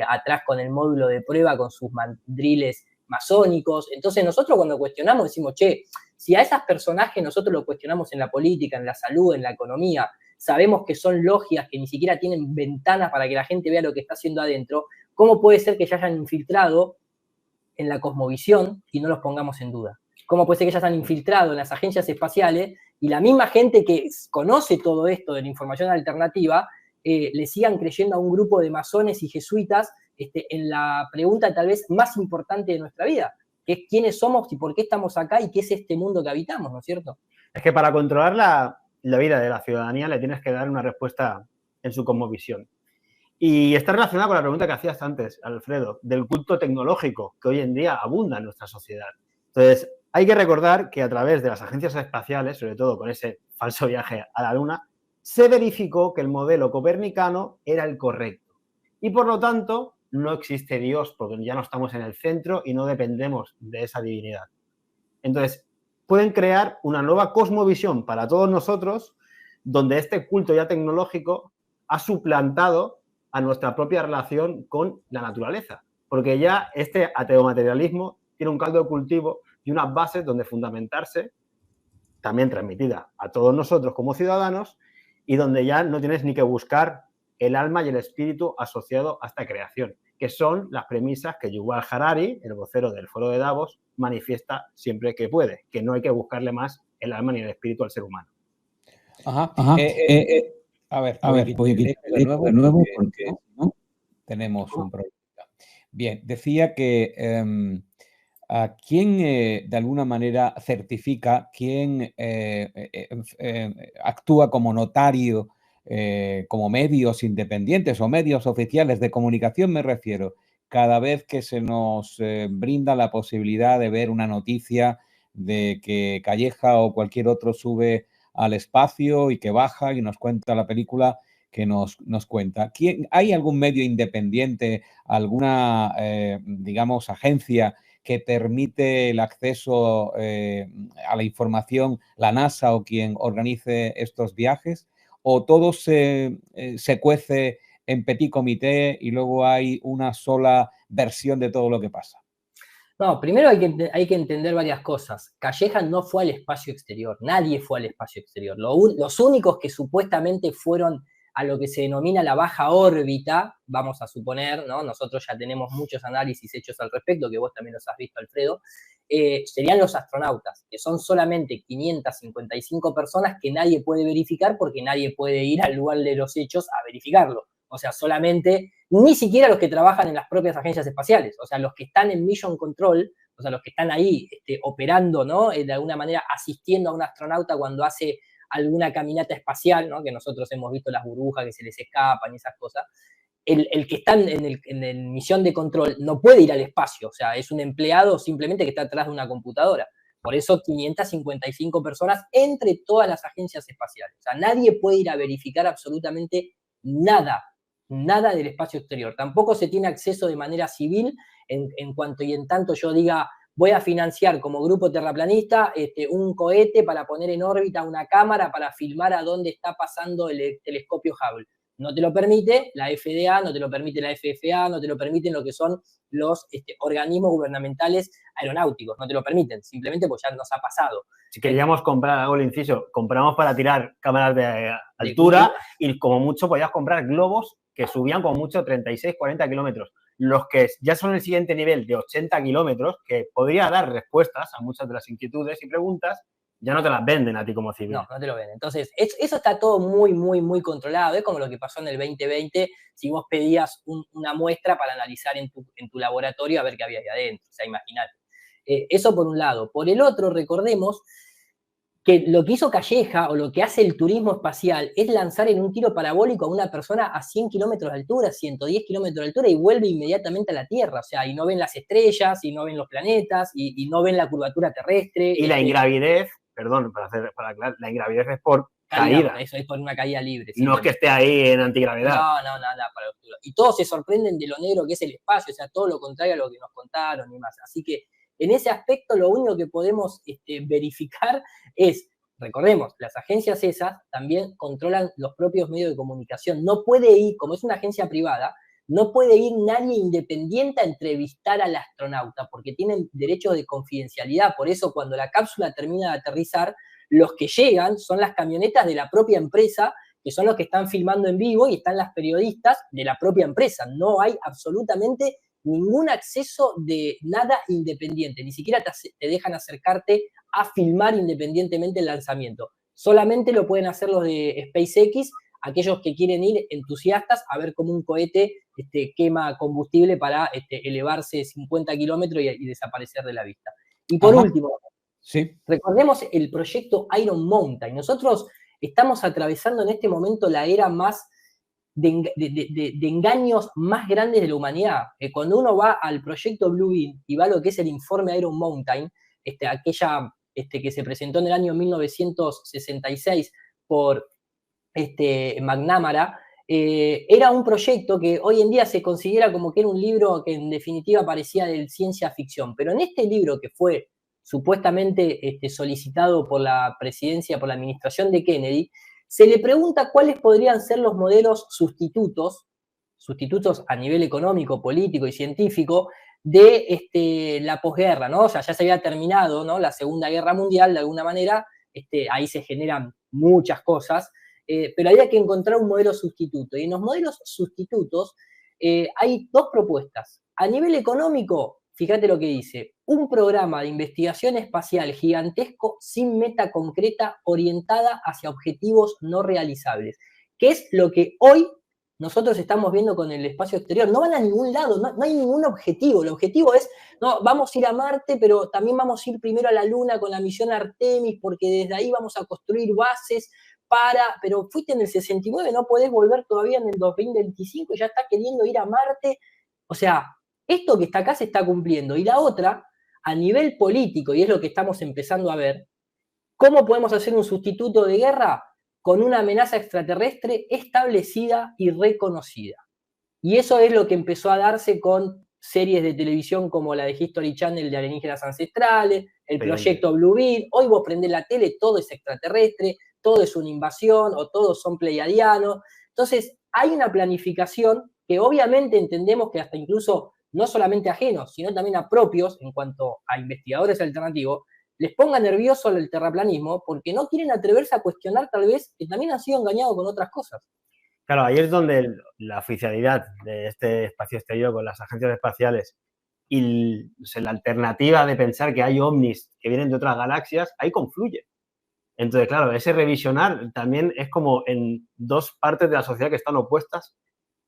Speaker 2: atrás con el módulo de prueba, con sus mandriles masónicos. Entonces nosotros cuando cuestionamos decimos, che, si a esos personajes nosotros lo cuestionamos en la política, en la salud, en la economía, sabemos que son logias que ni siquiera tienen ventanas para que la gente vea lo que está haciendo adentro, ¿cómo puede ser que ya hayan infiltrado en la cosmovisión y no los pongamos en duda? ¿Cómo puede ser que ya hayan infiltrado en las agencias espaciales y la misma gente que conoce todo esto de la información alternativa le sigan creyendo a un grupo de masones y jesuitas en la pregunta tal vez más importante de nuestra vida, que es quiénes somos y por qué estamos acá y qué es este mundo que habitamos, ¿no es cierto?
Speaker 3: Es que para controlar la vida de la ciudadanía le tienes que dar una respuesta en su cosmovisión. Y está relacionada con la pregunta que hacías antes, Alfredo, del culto tecnológico que hoy en día abunda en nuestra sociedad. Entonces, hay que recordar que a través de las agencias espaciales, sobre todo con ese falso viaje a la Luna, se verificó que el modelo copernicano era el correcto. Y por lo tanto, no existe Dios, porque ya no estamos en el centro y no dependemos de esa divinidad. Entonces, pueden crear una nueva cosmovisión para todos nosotros, donde este culto ya tecnológico ha suplantado a nuestra propia relación con la naturaleza. Porque ya este ateomaterialismo tiene un caldo de cultivo y unas bases donde fundamentarse, también transmitida a todos nosotros como ciudadanos, y donde ya no tienes ni que buscar el alma y el espíritu asociado a esta creación, que son las premisas que Yuval Harari, el vocero del Foro de Davos, manifiesta siempre que puede, que no hay que buscarle más el alma ni el espíritu al ser humano.
Speaker 1: Ajá. A ver, voy a quitar de nuevo porque ¿no? Tenemos un problema. Bien, decía que ¿quién de alguna manera certifica, quién actúa como notario, como medios independientes o medios oficiales de comunicación, me refiero, cada vez que se nos brinda la posibilidad de ver una noticia de que Calleja o cualquier otro sube al espacio y que baja y nos cuenta la película que nos cuenta? ¿Hay algún medio independiente, alguna, digamos, agencia que permite el acceso a la información, la NASA o quien organice estos viajes? ¿O todo se cuece en petit comité y luego hay una sola versión de todo lo que pasa?
Speaker 2: No, primero hay que entender varias cosas. Calleja no fue al espacio exterior, nadie fue al espacio exterior. Los únicos que supuestamente fueron a lo que se denomina la baja órbita, vamos a suponer, ¿no? Nosotros ya tenemos muchos análisis hechos al respecto, que vos también los has visto, Alfredo, serían los astronautas, que son solamente 555 personas que nadie puede verificar porque nadie puede ir al lugar de los hechos a verificarlo. O sea, solamente, ni siquiera los que trabajan en las propias agencias espaciales, o sea, los que están en Mission Control, o sea, los que están ahí operando, ¿no? De alguna manera asistiendo a un astronauta cuando hace alguna caminata espacial, ¿no? Que nosotros hemos visto las burbujas que se les escapan y esas cosas. El que está en misión de control no puede ir al espacio, o sea, es un empleado simplemente que está atrás de una computadora. Por eso 555 personas entre todas las agencias espaciales. O sea, nadie puede ir a verificar absolutamente nada del espacio exterior. Tampoco se tiene acceso de manera civil en cuanto y en tanto yo diga voy a financiar como grupo terraplanista un cohete para poner en órbita una cámara para filmar a dónde está pasando el telescopio Hubble. No te lo permite la FDA, no te lo permite la FFA, no te lo permiten lo que son los organismos gubernamentales aeronáuticos, no te lo permiten, simplemente porque ya nos ha pasado.
Speaker 3: Si queríamos comprar, hago el inciso, compramos para tirar cámaras de altura y como mucho podías comprar globos que subían como mucho 36, 40 kilómetros. Los que ya son el siguiente nivel de 80 kilómetros, que podría dar respuestas a muchas de las inquietudes y preguntas, ya no te las venden a ti como civil.
Speaker 2: No, no te lo venden. Entonces, eso está todo muy, muy, muy controlado. Es como lo que pasó en el 2020, si vos pedías una muestra para analizar en tu laboratorio a ver qué había ahí adentro. O sea, imagínate. Eso por un lado. Por el otro, recordemos que lo que hizo Calleja o lo que hace el turismo espacial es lanzar en un tiro parabólico a una persona a 100 kilómetros de altura, 110 kilómetros de altura y vuelve inmediatamente a la Tierra. O sea, y no ven las estrellas, y no ven los planetas, y no ven la curvatura terrestre.
Speaker 3: Y la ingravidez, perdón, para aclarar, la ingravidez es por caída.
Speaker 2: Eso es por una caída libre.
Speaker 3: No es que esté ahí en antigravedad.
Speaker 2: No, nada para los turos. Y todos se sorprenden de lo negro que es el espacio, o sea, todo lo contrario a lo que nos contaron y más. Así que en ese aspecto lo único que podemos verificar es, recordemos, las agencias esas también controlan los propios medios de comunicación. No puede ir, como es una agencia privada, no puede ir nadie independiente a entrevistar al astronauta, porque tienen derechos de confidencialidad. Por eso cuando la cápsula termina de aterrizar, los que llegan son las camionetas de la propia empresa, que son los que están filmando en vivo, y están las periodistas de la propia empresa. No hay absolutamente ningún acceso de nada independiente, ni siquiera te dejan acercarte a filmar independientemente el lanzamiento. Solamente lo pueden hacer los de SpaceX, aquellos que quieren ir entusiastas a ver cómo un cohete quema combustible para elevarse 50 kilómetros y desaparecer de la vista. Y por último,
Speaker 1: sí,
Speaker 2: recordemos el proyecto Iron Mountain. Nosotros estamos atravesando en este momento la era más de engaños más grandes de la humanidad. Cuando uno va al proyecto Blue Beam y va a lo que es el informe Iron Mountain, aquella que se presentó en el año 1966 por McNamara, era un proyecto que hoy en día se considera como que era un libro que en definitiva parecía de ciencia ficción, pero en este libro que fue supuestamente solicitado por la presidencia, por la administración de Kennedy, se le pregunta cuáles podrían ser los modelos sustitutos a nivel económico, político y científico de la posguerra, ¿no? O sea, ya se había terminado, ¿no?, la Segunda Guerra Mundial, de alguna manera, ahí se generan muchas cosas, pero había que encontrar un modelo sustituto. Y en los modelos sustitutos hay dos propuestas. A nivel económico, fíjate lo que dice, un programa de investigación espacial gigantesco sin meta concreta orientada hacia objetivos no realizables, que es lo que hoy nosotros estamos viendo con el espacio exterior. No van a ningún lado, no hay ningún objetivo. El objetivo es, no, vamos a ir a Marte, pero también vamos a ir primero a la Luna con la misión Artemis, porque desde ahí vamos a construir bases pero fuiste en el 69, no podés volver todavía en el 2025 y ya estás queriendo ir a Marte. O sea, esto que está acá se está cumpliendo. Y la otra, a nivel político, y es lo que estamos empezando a ver, ¿cómo podemos hacer un sustituto de guerra? Con una amenaza extraterrestre establecida y reconocida. Y eso es lo que empezó a darse con series de televisión como la de History Channel de alienígenas ancestrales, el proyecto Blue Beam. Hoy vos prendés la tele, todo es extraterrestre, todo es una invasión o todos son pleiadianos. Entonces, hay una planificación que obviamente entendemos que hasta incluso no solamente ajenos, sino también a propios, en cuanto a investigadores alternativos, les ponga nervioso el terraplanismo porque no quieren atreverse a cuestionar tal vez que también han sido engañados con otras cosas.
Speaker 3: Claro, ahí es donde la oficialidad de este espacio exterior con las agencias espaciales y la alternativa de pensar que hay ovnis que vienen de otras galaxias, ahí confluye. Entonces, claro, ese revisionar también es como en dos partes de la sociedad que están opuestas,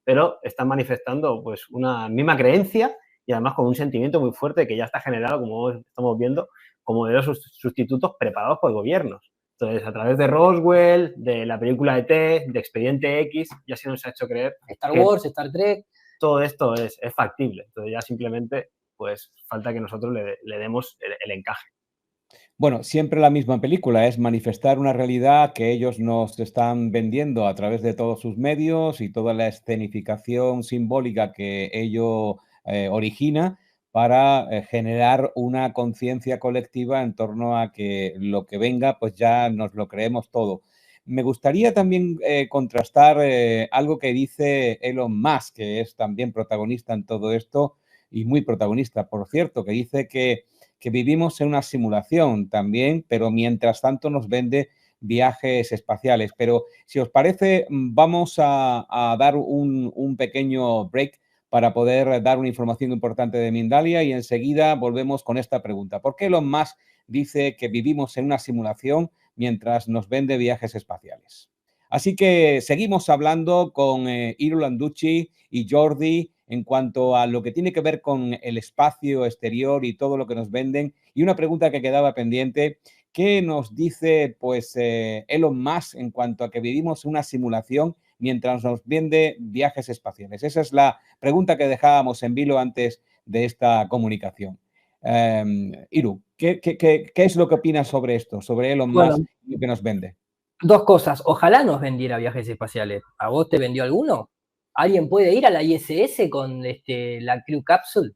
Speaker 3: pero están manifestando pues una misma creencia y además con un sentimiento muy fuerte que ya está generado, como estamos viendo, como de los sustitutos preparados por gobiernos. Entonces, a través de Roswell, de la película ET, de Expediente X, ya se nos ha hecho creer
Speaker 2: Star Wars, Star Trek.
Speaker 3: Todo esto es factible. Entonces, ya simplemente pues falta que nosotros le demos el encaje.
Speaker 1: Bueno, siempre la misma película, es manifestar una realidad que ellos nos están vendiendo a través de todos sus medios y toda la escenificación simbólica que ello origina para generar una conciencia colectiva en torno a que lo que venga, pues ya nos lo creemos todo. Me gustaría también contrastar algo que dice Elon Musk, que es también protagonista en todo esto y muy protagonista, por cierto, que dice que vivimos en una simulación también, pero mientras tanto nos vende viajes espaciales. Pero si os parece, vamos a dar un pequeño break para poder dar una información importante de Mindalia y enseguida volvemos con esta pregunta. ¿Por qué Elon Musk dice que vivimos en una simulación mientras nos vende viajes espaciales? Así que seguimos hablando con Iru Landucci y Jordi en cuanto a lo que tiene que ver con el espacio exterior y todo lo que nos venden. Y una pregunta que quedaba pendiente, ¿qué nos dice pues Elon Musk en cuanto a que vivimos una simulación mientras nos vende viajes espaciales? Esa es la pregunta que dejábamos en vilo antes de esta comunicación. Iru, ¿qué es lo que opinas sobre esto, sobre Elon Musk y lo que nos vende?
Speaker 2: Dos cosas. Ojalá nos vendiera viajes espaciales. ¿A vos te vendió alguno? ¿Alguien puede ir a la ISS con la Crew Capsule?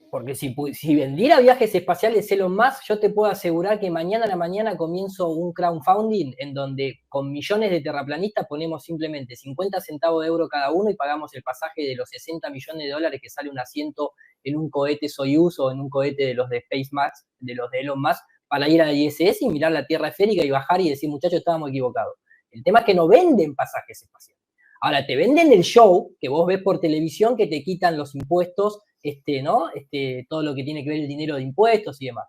Speaker 2: Porque si vendiera viajes espaciales Elon Musk, yo te puedo asegurar que mañana a la mañana comienzo un crowdfunding en donde con millones de terraplanistas ponemos simplemente 50 centavos de euro cada uno y pagamos el pasaje de los 60 millones de dólares que sale un asiento en un cohete Soyuz o en un cohete de los de SpaceX, de los de Elon Musk, para ir a la ISS y mirar la Tierra esférica y bajar y decir, muchachos, estábamos equivocados. El tema es que no venden pasajes espaciales. Ahora, te venden el show que vos ves por televisión que te quitan los impuestos, ¿no? Todo lo que tiene que ver el dinero de impuestos y demás.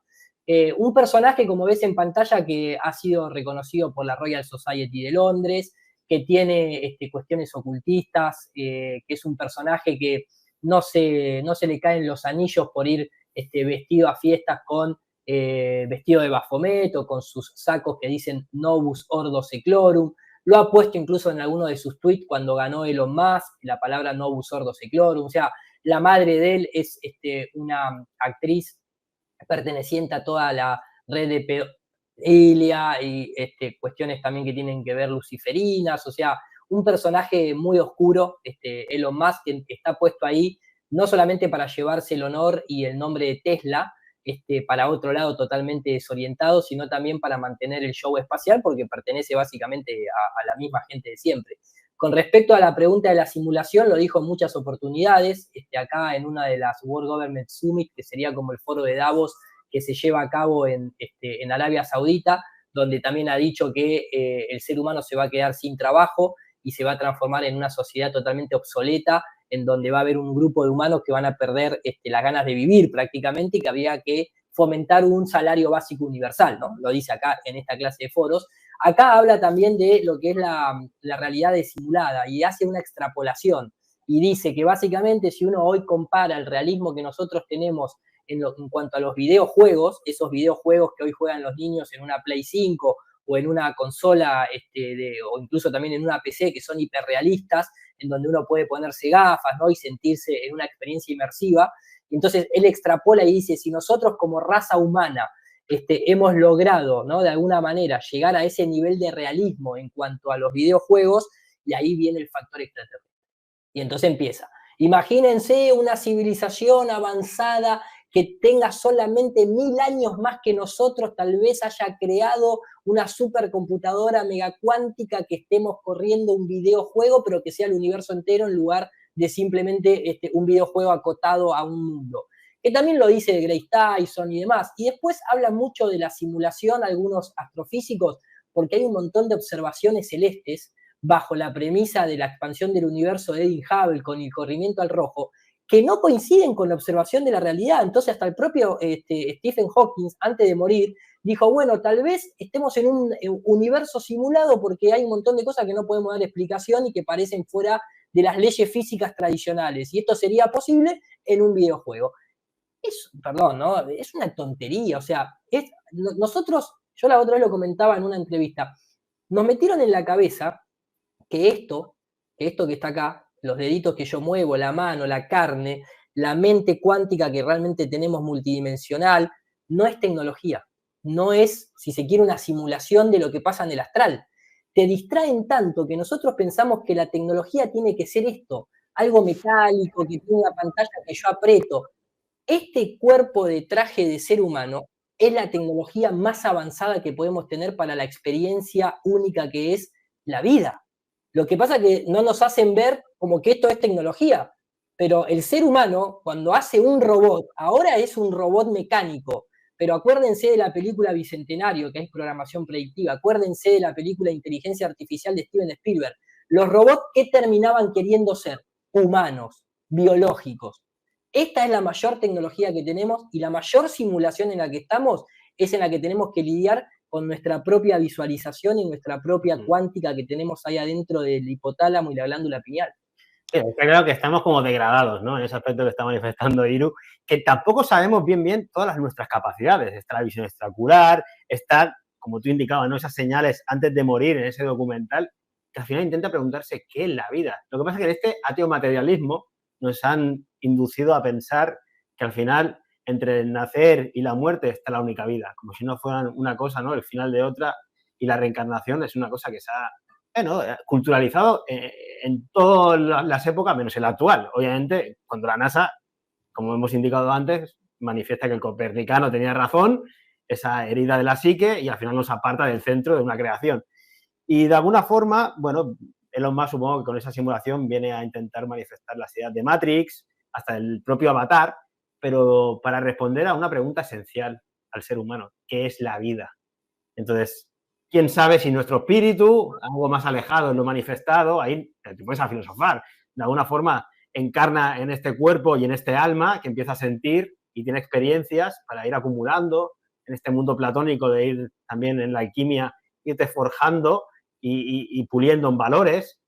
Speaker 2: Un personaje, como ves en pantalla, que ha sido reconocido por la Royal Society de Londres, que tiene cuestiones ocultistas, que es un personaje que no se le caen los anillos por ir vestido a fiestas con vestido de Baphomet o con sus sacos que dicen Novus Ordo Seclorum. Lo ha puesto incluso en alguno de sus tweets cuando ganó Elon Musk, la palabra Novus Ordo Seclorum. O sea, la madre de él es una actriz perteneciente a toda la red de pedofilia y cuestiones también que tienen que ver luciferinas. O sea, un personaje muy oscuro, Elon Musk, que está puesto ahí no solamente para llevarse el honor y el nombre de Tesla, para otro lado totalmente desorientado, sino también para mantener el show espacial, porque pertenece básicamente a la misma gente de siempre. Con respecto a la pregunta de la simulación, lo dijo en muchas oportunidades, acá en una de las World Government Summit, que sería como el foro de Davos, que se lleva a cabo en Arabia Saudita, donde también ha dicho que el ser humano se va a quedar sin trabajo y se va a transformar en una sociedad totalmente obsoleta, en donde va a haber un grupo de humanos que van a perder las ganas de vivir prácticamente y que había que fomentar un salario básico universal, ¿no? Lo dice acá en esta clase de foros. Acá habla también de lo que es la realidad simulada y hace una extrapolación y dice que básicamente si uno hoy compara el realismo que nosotros tenemos en cuanto a los videojuegos, esos videojuegos que hoy juegan los niños en una Play 5 o en una consola o incluso también en una PC que son hiperrealistas, en donde uno puede ponerse gafas, ¿no? Y sentirse en una experiencia inmersiva. Y entonces él extrapola y dice, si nosotros como raza humana hemos logrado, ¿no? De alguna manera llegar a ese nivel de realismo en cuanto a los videojuegos, y ahí viene el factor extraterrestre. Y entonces empieza. Imagínense una civilización avanzada que tenga solamente 1000 años más que nosotros, tal vez haya creado una supercomputadora megacuántica que estemos corriendo un videojuego, pero que sea el universo entero en lugar de simplemente un videojuego acotado a un mundo. Que también lo dice Grace Tyson y demás. Y después habla mucho de la simulación, algunos astrofísicos, porque hay un montón de observaciones celestes bajo la premisa de la expansión del universo de Edwin Hubble con el corrimiento al rojo, que no coinciden con la observación de la realidad. Entonces hasta el propio Stephen Hawking, antes de morir, dijo, bueno, tal vez estemos en un universo simulado porque hay un montón de cosas que no podemos dar explicación y que parecen fuera de las leyes físicas tradicionales. Y esto sería posible en un videojuego. Perdón, ¿no? Es una tontería. O sea, nosotros, yo la otra vez lo comentaba en una entrevista, nos metieron en la cabeza que esto que está acá, los deditos que yo muevo, la mano, la carne, la mente cuántica que realmente tenemos multidimensional, no es tecnología, no es, si se quiere, una simulación de lo que pasa en el astral. Te distraen tanto que nosotros pensamos que la tecnología tiene que ser esto, algo metálico, que tiene una pantalla que yo aprieto. Este cuerpo de traje de ser humano es la tecnología más avanzada que podemos tener para la experiencia única que es la vida. Lo que pasa es que no nos hacen ver como que esto es tecnología, pero el ser humano, cuando hace un robot, ahora es un robot mecánico, pero acuérdense de la película Bicentenario, que es programación predictiva, acuérdense de la película Inteligencia Artificial de Steven Spielberg. Los robots, ¿qué terminaban queriendo ser? Humanos, biológicos. Esta es la mayor tecnología que tenemos y la mayor simulación en la que estamos es en la que tenemos que lidiar con nuestra propia visualización y nuestra propia cuántica que tenemos ahí adentro del hipotálamo y la glándula pineal.
Speaker 3: Sí, está claro que estamos como degradados, ¿no? En ese aspecto que está manifestando Iru, que tampoco sabemos bien todas nuestras capacidades. Está la visión extraocular, está, como tú indicabas, ¿no? Esas señales antes de morir en ese documental, que al final intenta preguntarse qué es la vida. Lo que pasa es que en este ateo materialismo nos han inducido a pensar que al final entre el nacer y la muerte está la única vida, como si no fueran una cosa, ¿no? El final de otra, y la reencarnación es una cosa que se ha culturalizado en todas las épocas, menos en la actual. Obviamente, cuando la NASA, como hemos indicado antes, manifiesta que el copernicano tenía razón, esa herida de la psique, y al final nos aparta del centro de una creación. Y de alguna forma, bueno, Elon Musk, supongo que con esa simulación viene a intentar manifestar las ideas de Matrix, hasta el propio Avatar, pero para responder a una pregunta esencial al ser humano: ¿qué es la vida? Entonces, quién sabe si nuestro espíritu, algo más alejado en lo manifestado, ahí te puedes a filosofar, de alguna forma encarna en este cuerpo y en este alma que empieza a sentir y tiene experiencias para ir acumulando en este mundo platónico, de ir también en la alquimia, irte forjando y puliendo en valores.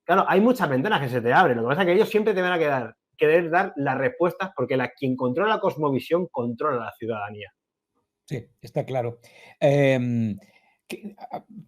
Speaker 3: Claro, hay muchas ventanas que se te abren. Lo que pasa es que ellos siempre te van a querer dar las respuestas, porque quien controla la cosmovisión controla la ciudadanía.
Speaker 1: Sí, está claro.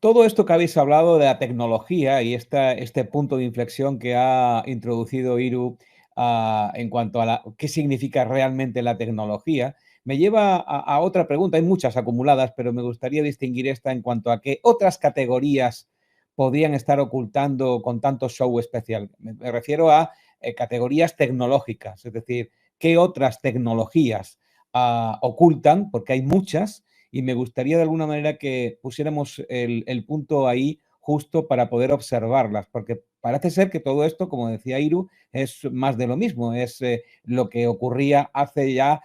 Speaker 1: Todo esto que habéis hablado de la tecnología y este punto de inflexión que ha introducido Iru en cuanto a qué significa realmente la tecnología, me lleva a otra pregunta. Hay muchas acumuladas, pero me gustaría distinguir esta en cuanto a qué otras categorías podrían estar ocultando con tanto show especial. Me refiero a categorías tecnológicas, es decir, qué otras tecnologías ocultan, porque hay muchas, y me gustaría de alguna manera que pusiéramos el punto ahí justo para poder observarlas, porque parece ser que todo esto, como decía Iru, es más de lo mismo, es lo que ocurría hace ya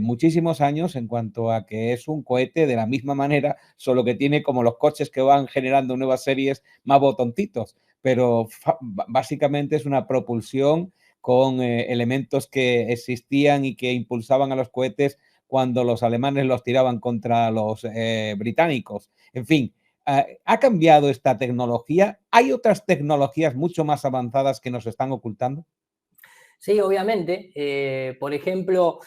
Speaker 1: muchísimos años, en cuanto a que es un cohete de la misma manera, solo que tiene, como los coches que van generando nuevas series, más botoncitos, pero básicamente es una propulsión con elementos que existían y que impulsaban a los cohetes cuando los alemanes los tiraban contra los británicos. En fin, ¿ha cambiado esta tecnología? ¿Hay otras tecnologías mucho más avanzadas que nos están ocultando?
Speaker 2: Sí, obviamente. Por ejemplo,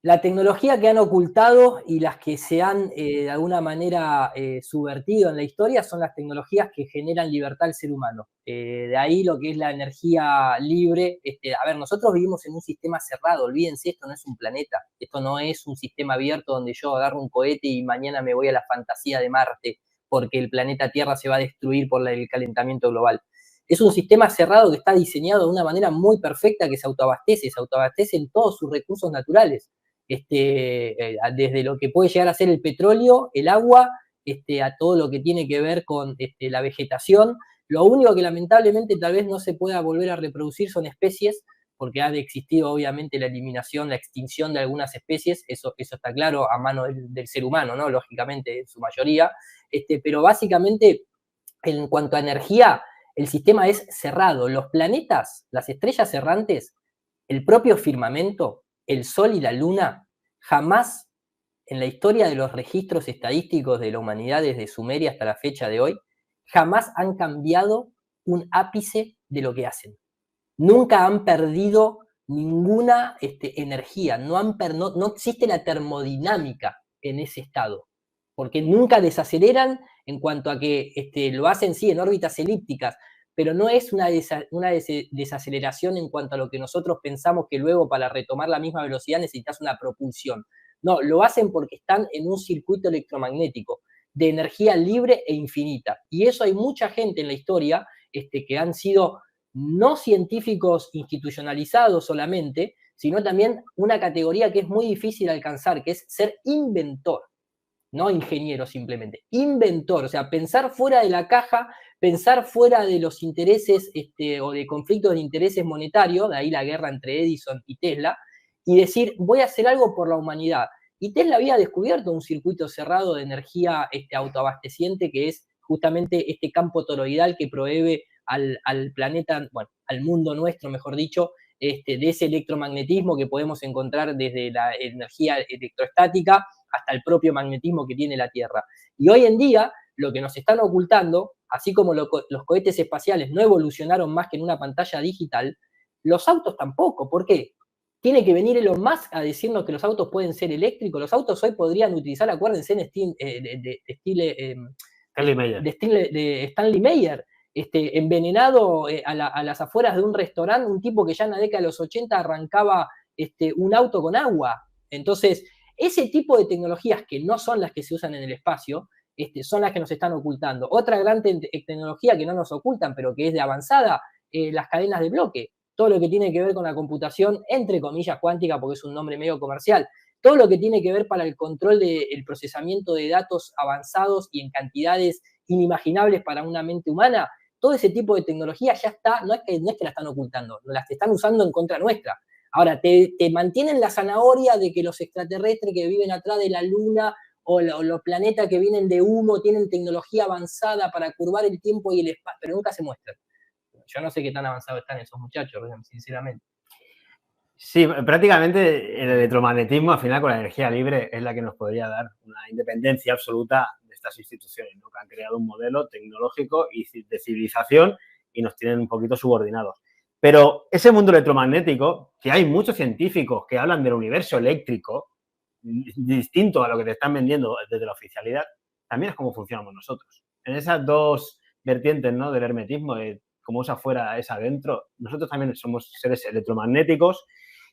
Speaker 2: la tecnología que han ocultado y las que se han de alguna manera subvertido en la historia son las tecnologías que generan libertad al ser humano. De ahí lo que es la energía libre. A ver, nosotros vivimos en un sistema cerrado, olvídense, esto no es un planeta, esto no es un sistema abierto donde yo agarro un cohete y mañana me voy a la fantasía de Marte porque el planeta Tierra se va a destruir por el calentamiento global. Es un sistema cerrado que está diseñado de una manera muy perfecta, que se autoabastece en todos sus recursos naturales. Desde lo que puede llegar a ser el petróleo, el agua, a todo lo que tiene que ver con la vegetación. Lo único que lamentablemente tal vez no se pueda volver a reproducir son especies, porque ha existido obviamente la eliminación, la extinción de algunas especies, eso está claro, a mano del ser humano, ¿no? Lógicamente, en su mayoría. Pero básicamente, en cuanto a energía, el sistema es cerrado. Los planetas, las estrellas errantes, el propio firmamento, el Sol y la Luna, jamás en la historia de los registros estadísticos de la humanidad desde Sumeria hasta la fecha de hoy, jamás han cambiado un ápice de lo que hacen. Nunca han perdido ninguna energía, no existe la termodinámica en ese estado, porque nunca desaceleran en cuanto a que lo hacen, sí, en órbitas elípticas, pero no es una desaceleración en cuanto a lo que nosotros pensamos que luego para retomar la misma velocidad necesitas una propulsión. No, lo hacen porque están en un circuito electromagnético de energía libre e infinita. Y eso hay mucha gente en la historia que han sido no científicos institucionalizados solamente, sino también una categoría que es muy difícil de alcanzar, que es ser inventor. No ingeniero simplemente, inventor, o sea, pensar fuera de la caja, pensar fuera de los intereses o de conflictos de intereses monetarios, de ahí la guerra entre Edison y Tesla, y decir, voy a hacer algo por la humanidad. y Tesla había descubierto un circuito cerrado de energía autoabasteciente, que es justamente este campo toroidal que provee al planeta, bueno, al mundo nuestro, mejor dicho, de ese electromagnetismo que podemos encontrar desde la energía electrostática hasta el propio magnetismo que tiene la Tierra. Y hoy en día, lo que nos están ocultando, así como los cohetes espaciales no evolucionaron más que en una pantalla digital, los autos tampoco. ¿Por qué? Tiene que venir Elon Musk a decirnos que los autos pueden ser eléctricos. Los autos hoy podrían utilizar, acuérdense, de Stanley Meyer, envenenado a las afueras de un restaurante, un tipo que ya en la década de los 80 arrancaba un auto con agua. Entonces, ese tipo de tecnologías que no son las que se usan en el espacio, son las que nos están ocultando. Otra gran tecnología que no nos ocultan, pero que es de avanzada, las cadenas de bloque. Todo lo que tiene que ver con la computación, entre comillas, cuántica, porque es un nombre medio comercial. Todo lo que tiene que ver para el control del procesamiento de datos avanzados y en cantidades inimaginables para una mente humana, todo ese tipo de tecnología ya está, no es que la están ocultando, las están usando en contra nuestra. Ahora, te mantienen la zanahoria de que los extraterrestres que viven atrás de la luna o los planetas que vienen de humo tienen tecnología avanzada para curvar el tiempo y el espacio, pero nunca se muestran. Yo no sé qué tan avanzados están esos muchachos, sinceramente.
Speaker 3: Sí, prácticamente el electromagnetismo, al final, con la energía libre, es la que nos podría dar una independencia absoluta de estas instituciones, ¿no? Que han creado un modelo tecnológico y de civilización y nos tienen un poquito subordinados. Pero ese mundo electromagnético, que hay muchos científicos que hablan del universo eléctrico, distinto a lo que te están vendiendo desde la oficialidad, también es como funcionamos nosotros. En esas dos vertientes, ¿no?, del hermetismo, de como es afuera, es adentro, nosotros también somos seres electromagnéticos.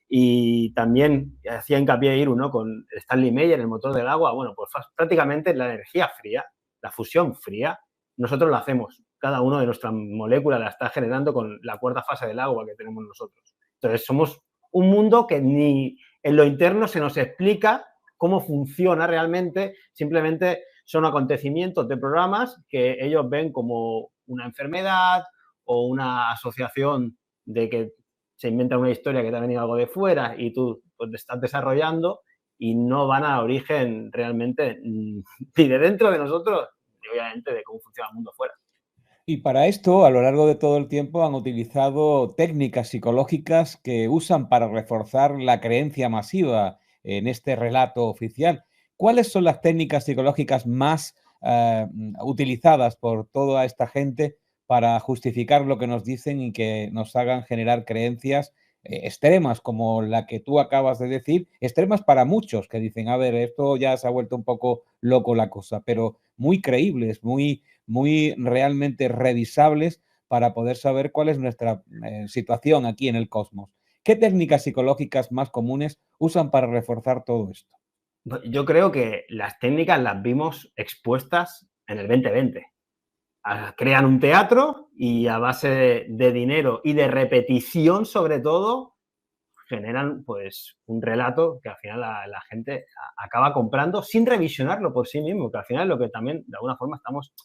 Speaker 3: Y también hacía hincapié Iru, ¿no?, con Stanley Meyer, el motor del agua. Bueno, pues prácticamente la energía fría, la fusión fría, nosotros la hacemos. Cada uno de nuestras moléculas la está generando con la cuarta fase del agua que tenemos nosotros. Entonces, somos un mundo que ni en lo interno se nos explica cómo funciona realmente. Simplemente son acontecimientos de programas que ellos ven como una enfermedad o una asociación de que se inventa una historia que te ha venido algo de fuera y tú pues, te estás desarrollando y no van a origen realmente ni de dentro de nosotros ni obviamente de cómo funciona el mundo fuera.
Speaker 1: Y para esto, a lo largo de todo el tiempo, han utilizado técnicas psicológicas que usan para reforzar la creencia masiva en este relato oficial. ¿Cuáles son las técnicas psicológicas más utilizadas por toda esta gente para justificar lo que nos dicen y que nos hagan generar creencias extremas, como la que tú acabas de decir, extremas para muchos que dicen, a ver, esto ya se ha vuelto un poco loco la cosa, pero muy creíbles, muy realmente revisables para poder saber cuál es nuestra situación aquí en el cosmos? ¿Qué técnicas psicológicas más comunes usan para reforzar todo esto?
Speaker 3: Yo creo que las técnicas las vimos expuestas en el 2020. Crean un teatro y a base de dinero y de repetición, sobre todo, generan pues un relato que al final la gente acaba comprando sin revisionarlo por sí mismo, que al final es lo que también de alguna forma estamos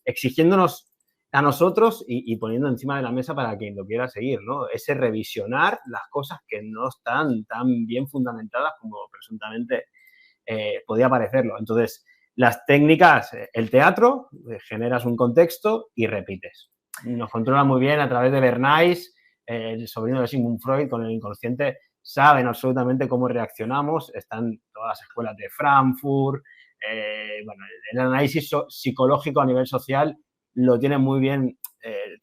Speaker 3: exigiéndonos a nosotros y poniendo encima de la mesa para quien lo quiera seguir, ¿no? Ese revisionar las cosas que no están tan bien fundamentadas como presuntamente podía parecerlo. Entonces, las técnicas, el teatro, generas un contexto y repites. Nos controla muy bien a través de Bernays, el sobrino de Sigmund Freud, con el inconsciente, saben absolutamente cómo reaccionamos, están todas las escuelas de Frankfurt, bueno, el análisis psicológico a nivel social lo tienen muy bien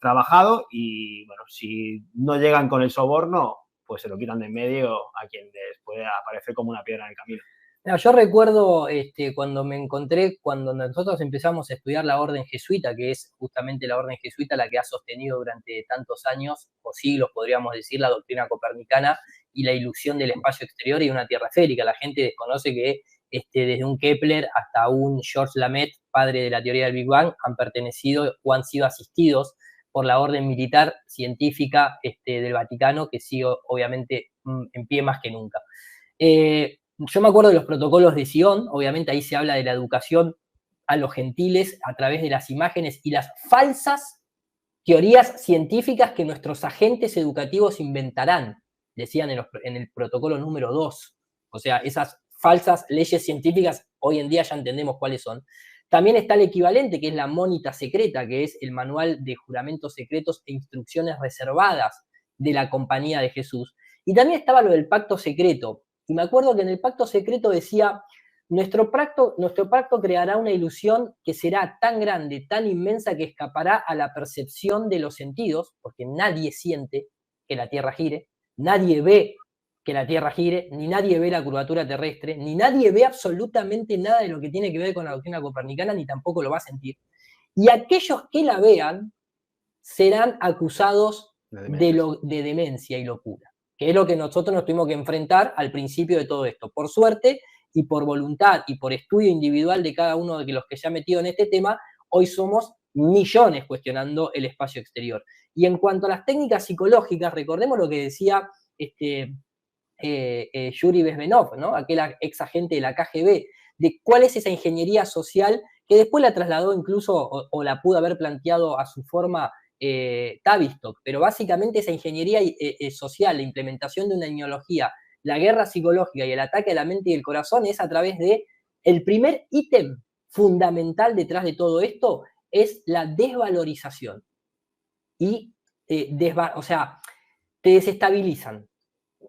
Speaker 3: trabajado y, bueno, si no llegan con el soborno, pues se lo quitan de en medio a quien les puede aparecer como una piedra en el camino.
Speaker 2: No, yo recuerdo cuando me encontré, cuando nosotros empezamos a estudiar la orden jesuita, que es justamente la orden jesuita la que ha sostenido durante tantos años, o siglos podríamos decir, la doctrina copernicana y la ilusión del espacio exterior y una tierra esférica. La gente desconoce que desde un Kepler hasta un Georges Lamette, padre de la teoría del Big Bang, han pertenecido o han sido asistidos por la orden militar científica del Vaticano, que sigue obviamente en pie más que nunca. Yo me acuerdo de los protocolos de Sion, obviamente ahí se habla de la educación a los gentiles a través de las imágenes y las falsas teorías científicas que nuestros agentes educativos inventarán, decían en el protocolo número 2. O sea, esas falsas leyes científicas, hoy en día ya entendemos cuáles son. También está el equivalente, que es la Mónita Secreta, que es el manual de juramentos secretos e instrucciones reservadas de la Compañía de Jesús. Y también estaba lo del pacto secreto. Y me acuerdo que en el pacto secreto decía, nuestro pacto creará una ilusión que será tan grande, tan inmensa, que escapará a la percepción de los sentidos, porque nadie siente que la Tierra gire, nadie ve que la Tierra gire, ni nadie ve la curvatura terrestre, ni nadie ve absolutamente nada de lo que tiene que ver con la doctrina copernicana, ni tampoco lo va a sentir. Y aquellos que la vean serán acusados de demencia y locura, que es lo que nosotros nos tuvimos que enfrentar al principio de todo esto. Por suerte y por voluntad y por estudio individual de cada uno de los que se ha metido en este tema, hoy somos millones cuestionando el espacio exterior. Y en cuanto a las técnicas psicológicas, recordemos lo que decía Yuri Bezmenov, ¿no? Aquel ex agente de la KGB, de cuál es esa ingeniería social que después la trasladó incluso o la pudo haber planteado a su forma Tavistock, pero básicamente esa ingeniería social, la implementación de una ideología, la guerra psicológica y el ataque a la mente y el corazón es a través de el primer ítem fundamental detrás de todo esto es la desvalorización. Y, o sea, te desestabilizan.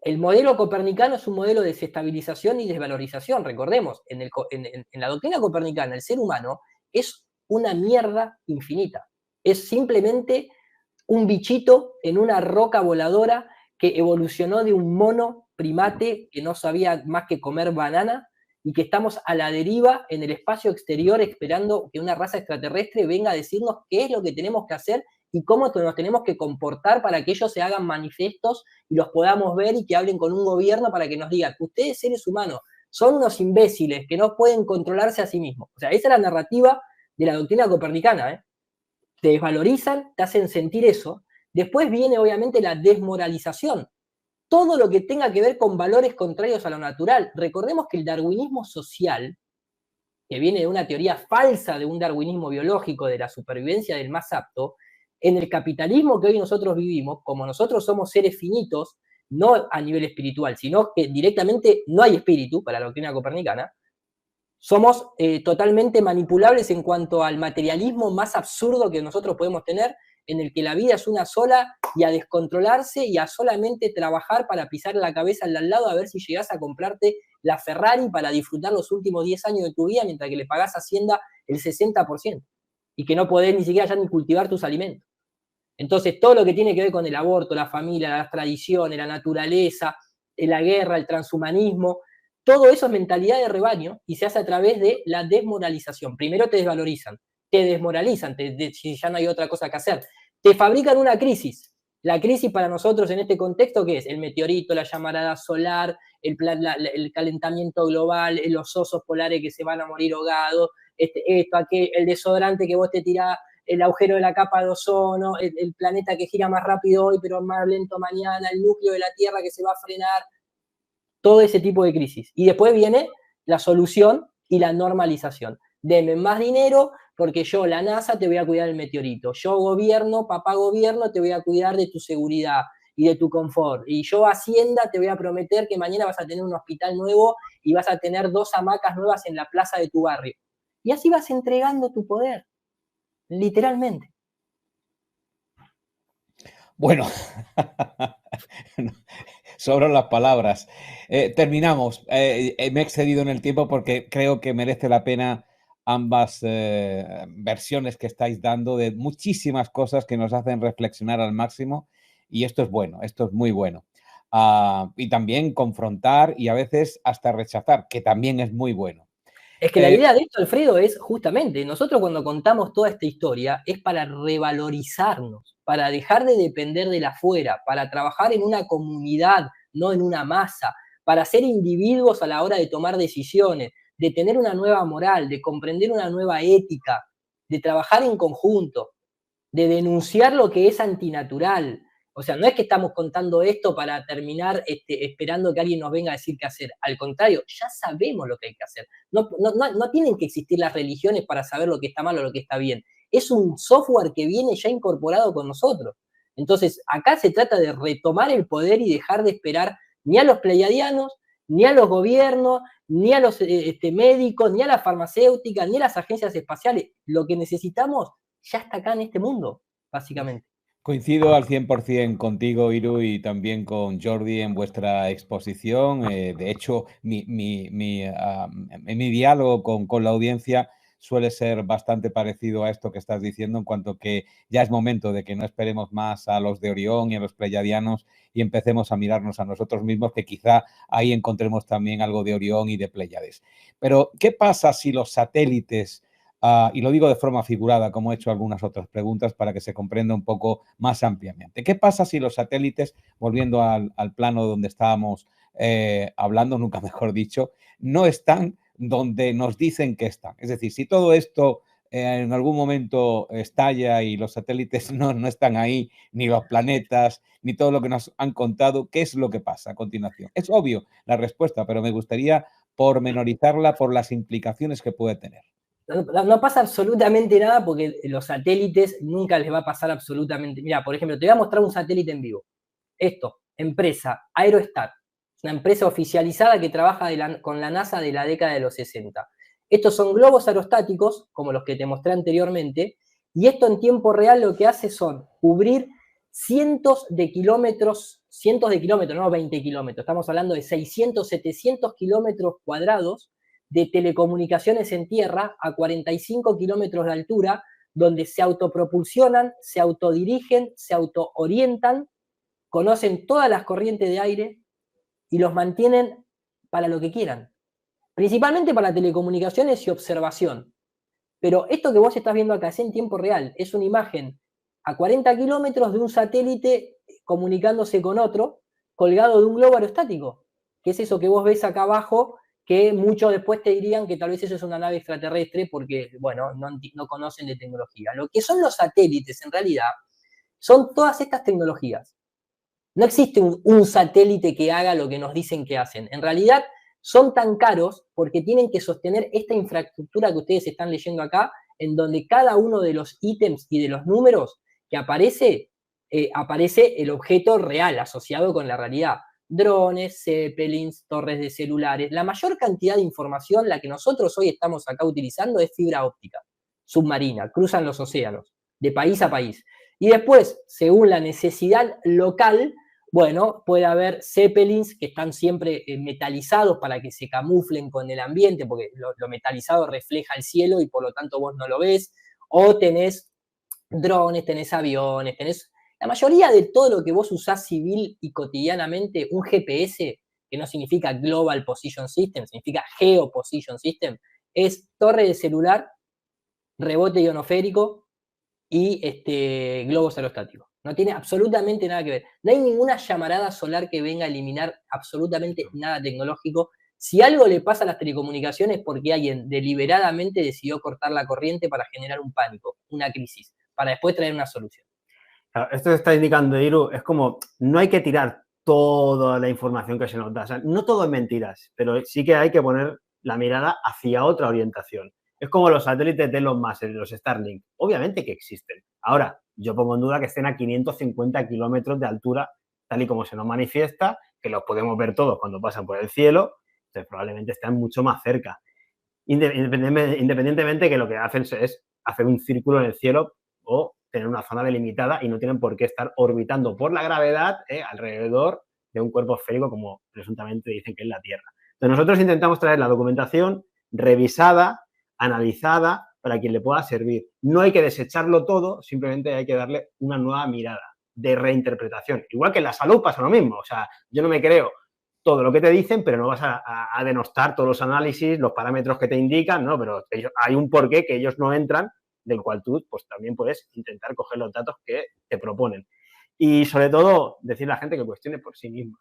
Speaker 2: El modelo copernicano es un modelo de desestabilización y desvalorización. Recordemos, en la doctrina copernicana, el ser humano es una mierda infinita. Es simplemente un bichito en una roca voladora que evolucionó de un mono primate que no sabía más que comer banana y que estamos a la deriva en el espacio exterior esperando que una raza extraterrestre venga a decirnos qué es lo que tenemos que hacer y cómo nos tenemos que comportar para que ellos se hagan manifiestos y los podamos ver y que hablen con un gobierno para que nos digan, ustedes seres humanos son unos imbéciles que no pueden controlarse a sí mismos. O sea, esa es la narrativa de la doctrina copernicana, ¿eh? Te desvalorizan, te hacen sentir eso. Después viene obviamente la desmoralización. Todo lo que tenga que ver con valores contrarios a lo natural. Recordemos que el darwinismo social, que viene de una teoría falsa de un darwinismo biológico, de la supervivencia del más apto, en el capitalismo que hoy nosotros vivimos, como nosotros somos seres finitos, no a nivel espiritual, sino que directamente no hay espíritu para la doctrina copernicana, somos totalmente manipulables en cuanto al materialismo más absurdo que nosotros podemos tener, en el que la vida es una sola y a descontrolarse y a solamente trabajar para pisar la cabeza al lado a ver si llegás a comprarte la Ferrari para disfrutar los últimos 10 años de tu vida mientras que le pagás a Hacienda el 60% y que no podés ni siquiera ya ni cultivar tus alimentos. Entonces, todo lo que tiene que ver con el aborto, la familia, las tradiciones, la naturaleza, la guerra, el transhumanismo, todo eso es mentalidad de rebaño y se hace a través de la desmoralización. Primero te desvalorizan, te desmoralizan, si ya no hay otra cosa que hacer. Te fabrican una crisis. La crisis para nosotros en este contexto, ¿qué es? El meteorito, la llamarada solar, el calentamiento global, los osos polares que se van a morir ahogados, esto, aquel, el desodorante que vos te tirás, el agujero de la capa de ozono, el planeta que gira más rápido hoy pero más lento mañana, el núcleo de la Tierra que se va a frenar, todo ese tipo de crisis. Y después viene la solución y la normalización. Deme más dinero porque yo, la NASA, te voy a cuidar del meteorito. Yo, gobierno, papá gobierno, te voy a cuidar de tu seguridad y de tu confort. Y yo, Hacienda, te voy a prometer que mañana vas a tener un hospital nuevo y vas a tener 2 hamacas nuevas en la plaza de tu barrio. Y así vas entregando tu poder. Literalmente.
Speaker 1: Bueno, sobran las palabras. Terminamos. Me he excedido en el tiempo porque creo que merece la pena ambas versiones que estáis dando de muchísimas cosas que nos hacen reflexionar al máximo y esto es bueno, esto es muy bueno. Y también confrontar y a veces hasta rechazar, que también es muy bueno.
Speaker 2: Es que la idea de esto, Alfredo, es justamente, nosotros cuando contamos toda esta historia es para revalorizarnos, para dejar de depender de la afuera, para trabajar en una comunidad, no en una masa, para ser individuos a la hora de tomar decisiones, de tener una nueva moral, de comprender una nueva ética, de trabajar en conjunto, de denunciar lo que es antinatural. O sea, no es que estamos contando esto para terminar esperando que alguien nos venga a decir qué hacer. Al contrario, ya sabemos lo que hay que hacer. No tienen que existir las religiones para saber lo que está mal o lo que está bien. Es un software que viene ya incorporado con nosotros. Entonces, acá se trata de retomar el poder y dejar de esperar ni a los pleiadianos, ni a los gobiernos, ni a los médicos, ni a las farmacéuticas, ni a las agencias espaciales. Lo que necesitamos ya está acá en este mundo, básicamente.
Speaker 1: Coincido al 100% contigo, Iru, y también con Jordi en vuestra exposición. De hecho, mi diálogo con la audiencia suele ser bastante parecido a esto que estás diciendo, en cuanto que ya es momento de que no esperemos más a los de Orión y a los pleiadianos y empecemos a mirarnos a nosotros mismos, que quizá ahí encontremos también algo de Orión y de Pléyades. Pero, ¿qué pasa si los satélites... y lo digo de forma figurada, como he hecho algunas otras preguntas, para que se comprenda un poco más ampliamente? ¿Qué pasa si los satélites, volviendo al plano donde estábamos hablando, nunca mejor dicho, no están donde nos dicen que están? Es decir, si todo esto en algún momento estalla y los satélites no están ahí, ni los planetas, ni todo lo que nos han contado, ¿qué es lo que pasa a continuación? Es obvio la respuesta, pero me gustaría pormenorizarla por las implicaciones que puede tener.
Speaker 2: No pasa absolutamente nada porque los satélites nunca les va a pasar absolutamente. Mira, por ejemplo, te voy a mostrar un satélite en vivo. Esto, empresa Aerostar, una empresa oficializada que trabaja con la NASA de la década de los 60. Estos son globos aerostáticos, como los que te mostré anteriormente, y esto en tiempo real lo que hace son cubrir cientos de kilómetros, no 20 kilómetros, estamos hablando de 600, 700 kilómetros cuadrados de telecomunicaciones en tierra a 45 kilómetros de altura, donde se autopropulsionan, se autodirigen, se autoorientan, conocen todas las corrientes de aire y los mantienen para lo que quieran. Principalmente para telecomunicaciones y observación. Pero esto que vos estás viendo acá es en tiempo real, es una imagen a 40 kilómetros de un satélite comunicándose con otro, colgado de un globo aerostático, que es eso que vos ves acá abajo, que muchos después te dirían que tal vez eso es una nave extraterrestre porque, bueno, no conocen de tecnología. Lo que son los satélites, en realidad, son todas estas tecnologías. No existe un satélite que haga lo que nos dicen que hacen. En realidad, son tan caros porque tienen que sostener esta infraestructura que ustedes están leyendo acá, en donde cada uno de los ítems y de los números que aparece, aparece el objeto real asociado con la realidad. Drones, zeppelins, torres de celulares. La mayor cantidad de información, la que nosotros hoy estamos acá utilizando, es fibra óptica submarina, cruzan los océanos, de país a país. Y después, según la necesidad local, bueno, puede haber zeppelins que están siempre metalizados para que se camuflen con el ambiente, porque lo metalizado refleja el cielo y por lo tanto vos no lo ves. O tenés drones, tenés aviones, tenés la mayoría de todo lo que vos usás civil y cotidianamente, un GPS, que no significa Global Position System, significa Geo Position System, es torre de celular, rebote ionosférico y globos aerostáticos. No tiene absolutamente nada que ver. No hay ninguna llamarada solar que venga a eliminar absolutamente nada tecnológico. Si algo le pasa a las telecomunicaciones es porque alguien deliberadamente decidió cortar la corriente para generar un pánico, una crisis, para después traer una solución.
Speaker 3: Claro, esto que está indicando, Iru, es como, no hay que tirar toda la información que se nos da. O sea, no todo es mentiras, pero sí que hay que poner la mirada hacia otra orientación. Es como los satélites de Elon Musk, los Starlink. Obviamente que existen. Ahora, yo pongo en duda que estén a 550 kilómetros de altura, tal y como se nos manifiesta, que los podemos ver todos cuando pasan por el cielo, entonces probablemente estén mucho más cerca. Independientemente que lo que hacen es hacer un círculo en el cielo o tener una zona delimitada y no tienen por qué estar orbitando por la gravedad alrededor de un cuerpo esférico como presuntamente dicen que es la Tierra. Entonces nosotros intentamos traer la documentación revisada, analizada, para quien le pueda servir. No hay que desecharlo todo, simplemente hay que darle una nueva mirada de reinterpretación. Igual que en la salud pasa lo mismo. O sea, yo no me creo todo lo que te dicen, pero no vas a denostar todos los análisis, los parámetros que te indican, ¿no? Pero hay un porqué que ellos no entran, del cual tú pues también puedes intentar coger los datos que te proponen. Y sobre todo, decirle a la gente que cuestione por sí misma.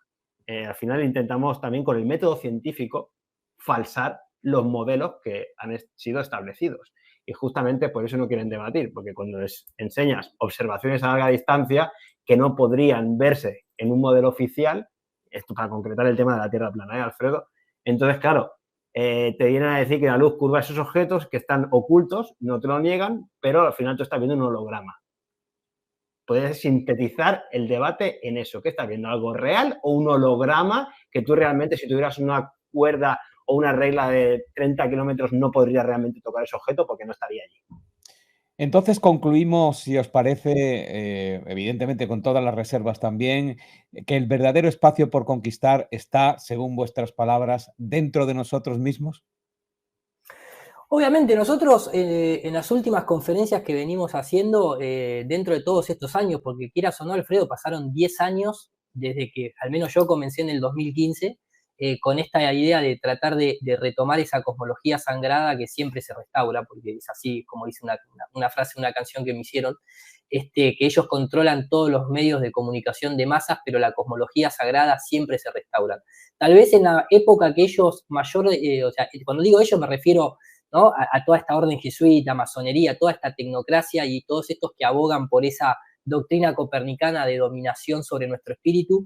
Speaker 3: Al final intentamos también con el método científico falsar los modelos que han sido establecidos. Y justamente por eso no quieren debatir, porque cuando les enseñas observaciones a larga distancia que no podrían verse en un modelo oficial, esto para concretar el tema de la Tierra plana, Alfredo, entonces, claro, te vienen a decir que la luz curva esos objetos que están ocultos, no te lo niegan, pero al final tú estás viendo un holograma. Puedes sintetizar el debate en eso. ¿Qué estás viendo? ¿Algo real o un holograma que tú realmente, si tuvieras una cuerda o una regla de 30 kilómetros no podría realmente tocar ese objeto porque no estaría allí.
Speaker 1: Entonces concluimos, si os parece, evidentemente con todas las reservas también, que el verdadero espacio por conquistar está, según vuestras palabras, dentro de nosotros mismos.
Speaker 2: Obviamente nosotros en las últimas conferencias que venimos haciendo dentro de todos estos años, porque quieras o no, Alfredo, pasaron 10 años desde que al menos yo comencé en el 2015 con esta idea de tratar de retomar esa cosmología sagrada que siempre se restaura, porque es así como dice una frase de una canción que me hicieron, que ellos controlan todos los medios de comunicación de masas, pero la cosmología sagrada siempre se restaura. Tal vez en la época que ellos mayor, o sea, cuando digo ellos me refiero, ¿no?, a toda esta orden jesuita, masonería, toda esta tecnocracia y todos estos que abogan por esa doctrina copernicana de dominación sobre nuestro espíritu,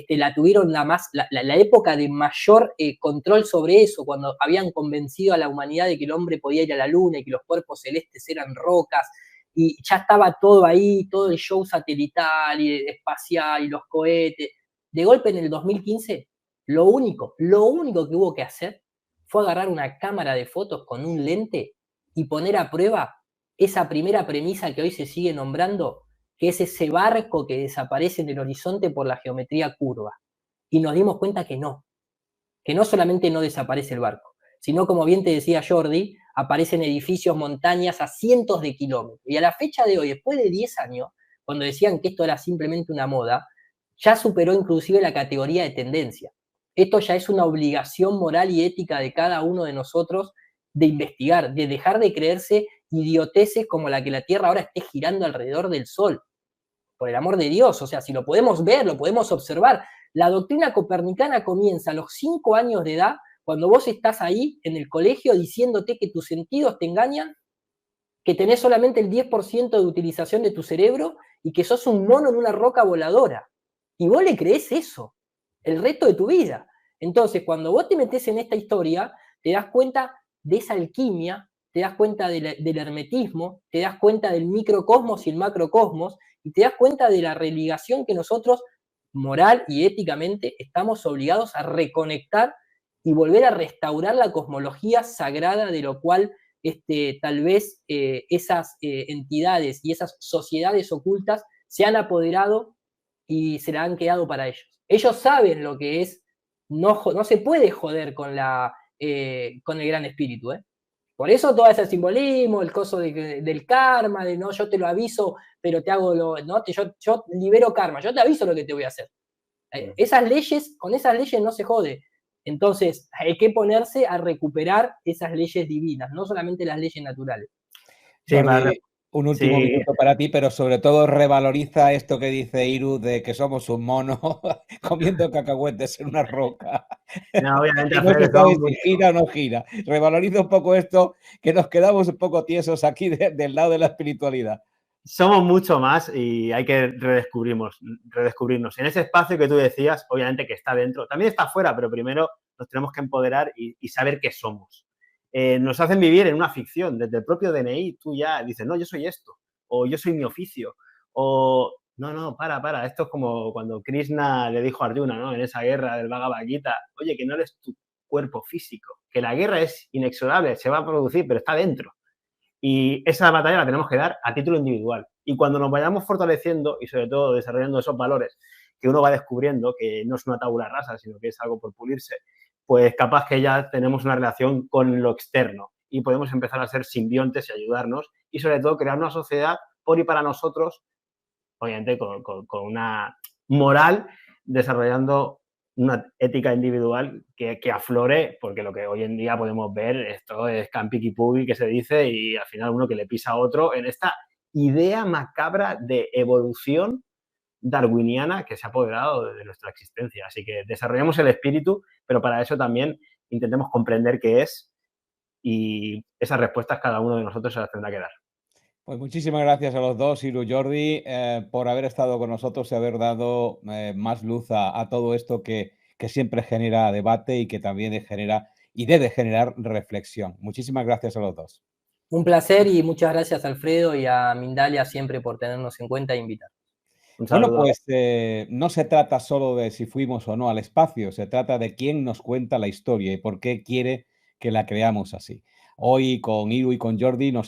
Speaker 2: la tuvieron la época de mayor control sobre eso, cuando habían convencido a la humanidad de que el hombre podía ir a la luna y que los cuerpos celestes eran rocas, y ya estaba todo ahí, todo el show satelital y espacial y los cohetes. De golpe en el 2015, lo único que hubo que hacer fue agarrar una cámara de fotos con un lente y poner a prueba esa primera premisa que hoy se sigue nombrando, que es ese barco que desaparece en el horizonte por la geometría curva. Y nos dimos cuenta que no solamente no desaparece el barco, sino, como bien te decía Jordi, aparecen edificios, montañas a cientos de kilómetros. Y a la fecha de hoy, después de 10 años, cuando decían que esto era simplemente una moda, ya superó inclusive la categoría de tendencia. Esto ya es una obligación moral y ética de cada uno de nosotros de investigar, de dejar de creerse idioteces como la que la Tierra ahora esté girando alrededor del Sol. Por el amor de Dios, o sea, si lo podemos ver, lo podemos observar. La doctrina copernicana comienza a los 5 años de edad, cuando vos estás ahí en el colegio diciéndote que tus sentidos te engañan, que tenés solamente el 10% de utilización de tu cerebro y que sos un mono en una roca voladora. Y vos le creés eso, el resto de tu vida. Entonces, cuando vos te metés en esta historia, te das cuenta de esa alquimia, te das cuenta del hermetismo, te das cuenta del microcosmos y el macrocosmos, y te das cuenta de la religación que nosotros, moral y éticamente, estamos obligados a reconectar y volver a restaurar la cosmología sagrada de lo cual tal vez esas entidades y esas sociedades ocultas se han apoderado y se la han quedado para ellos. Ellos saben lo que es, no se puede joder con el gran espíritu, ¿eh? Por eso todo ese simbolismo, el coso del karma, de no, yo te lo aviso, pero te hago ¿no? Yo libero karma, yo te aviso lo que te voy a hacer. Esas leyes, con esas leyes no se jode. Entonces, hay que ponerse a recuperar esas leyes divinas, no solamente las leyes naturales.
Speaker 1: Sí, Jordi, un último minuto para ti, pero sobre todo revaloriza esto que dice Iru de que somos un mono comiendo cacahuetes en una roca.
Speaker 3: No, obviamente,
Speaker 1: no se sabe si gira o no gira. Revaloriza un poco esto, que nos quedamos un poco tiesos aquí del lado de la espiritualidad.
Speaker 3: Somos mucho más y hay que redescubrirnos. En ese espacio que tú decías, obviamente que está dentro, también está afuera, pero primero nos tenemos que empoderar y saber qué somos. Nos hacen vivir en una ficción. Desde el propio DNI tú ya dices, no, yo soy esto, o yo soy mi oficio, o no, para. Esto es como cuando Krishna le dijo a Arjuna, ¿no?, en esa guerra del Bhagavad Gita, oye, que no eres tu cuerpo físico, que la guerra es inexorable, se va a producir, pero está dentro. Y esa batalla la tenemos que dar a título individual. Y cuando nos vayamos fortaleciendo y sobre todo desarrollando esos valores que uno va descubriendo, que no es una tabula rasa, sino que es algo por pulirse, pues capaz que ya tenemos una relación con lo externo y podemos empezar a ser simbiontes y ayudarnos y sobre todo crear una sociedad por y para nosotros, obviamente con una moral, desarrollando una ética individual que aflore, porque lo que hoy en día podemos ver, esto es campiquipugi que se dice y al final uno que le pisa a otro en esta idea macabra de evolución darwiniana que se ha apoderado de nuestra existencia. Así que desarrollemos el espíritu, pero para eso también intentemos comprender qué es y esas respuestas cada uno de nosotros se las tendrá que dar.
Speaker 1: Pues muchísimas gracias a los dos, Iru, Jordi, por haber estado con nosotros y haber dado más luz a todo esto que siempre genera debate y que también genera y debe generar reflexión. Muchísimas gracias a los dos.
Speaker 2: Un placer y muchas gracias, Alfredo, y a Mindalia siempre por tenernos en cuenta e invitar.
Speaker 3: Un
Speaker 1: Bueno,
Speaker 3: saludo.
Speaker 1: pues no se trata solo de si fuimos o no al espacio, se trata de quién nos cuenta la historia y por qué quiere que la creamos así. Hoy con Iru y con Jordi no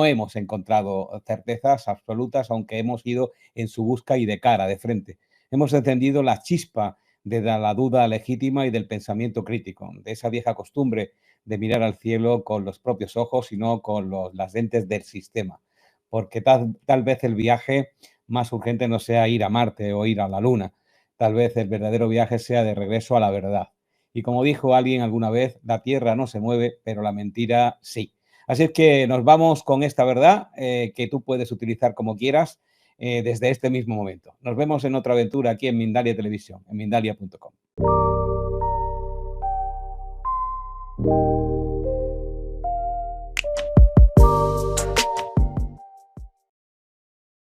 Speaker 1: hemos encontrado certezas absolutas, aunque hemos ido en su busca y de cara, de frente. Hemos encendido la chispa de la duda legítima y del pensamiento crítico, de esa vieja costumbre de mirar al cielo con los propios ojos y no con las lentes del sistema. Porque tal vez el viaje más urgente no sea ir a Marte o ir a la Luna. Tal vez el verdadero viaje sea de regreso a la verdad. Y como dijo alguien alguna vez, la Tierra no se mueve, pero la mentira sí. Así es que nos vamos con esta verdad que tú puedes utilizar como quieras desde este mismo momento. Nos vemos en otra aventura aquí en Mindalia Televisión, en mindalia.com.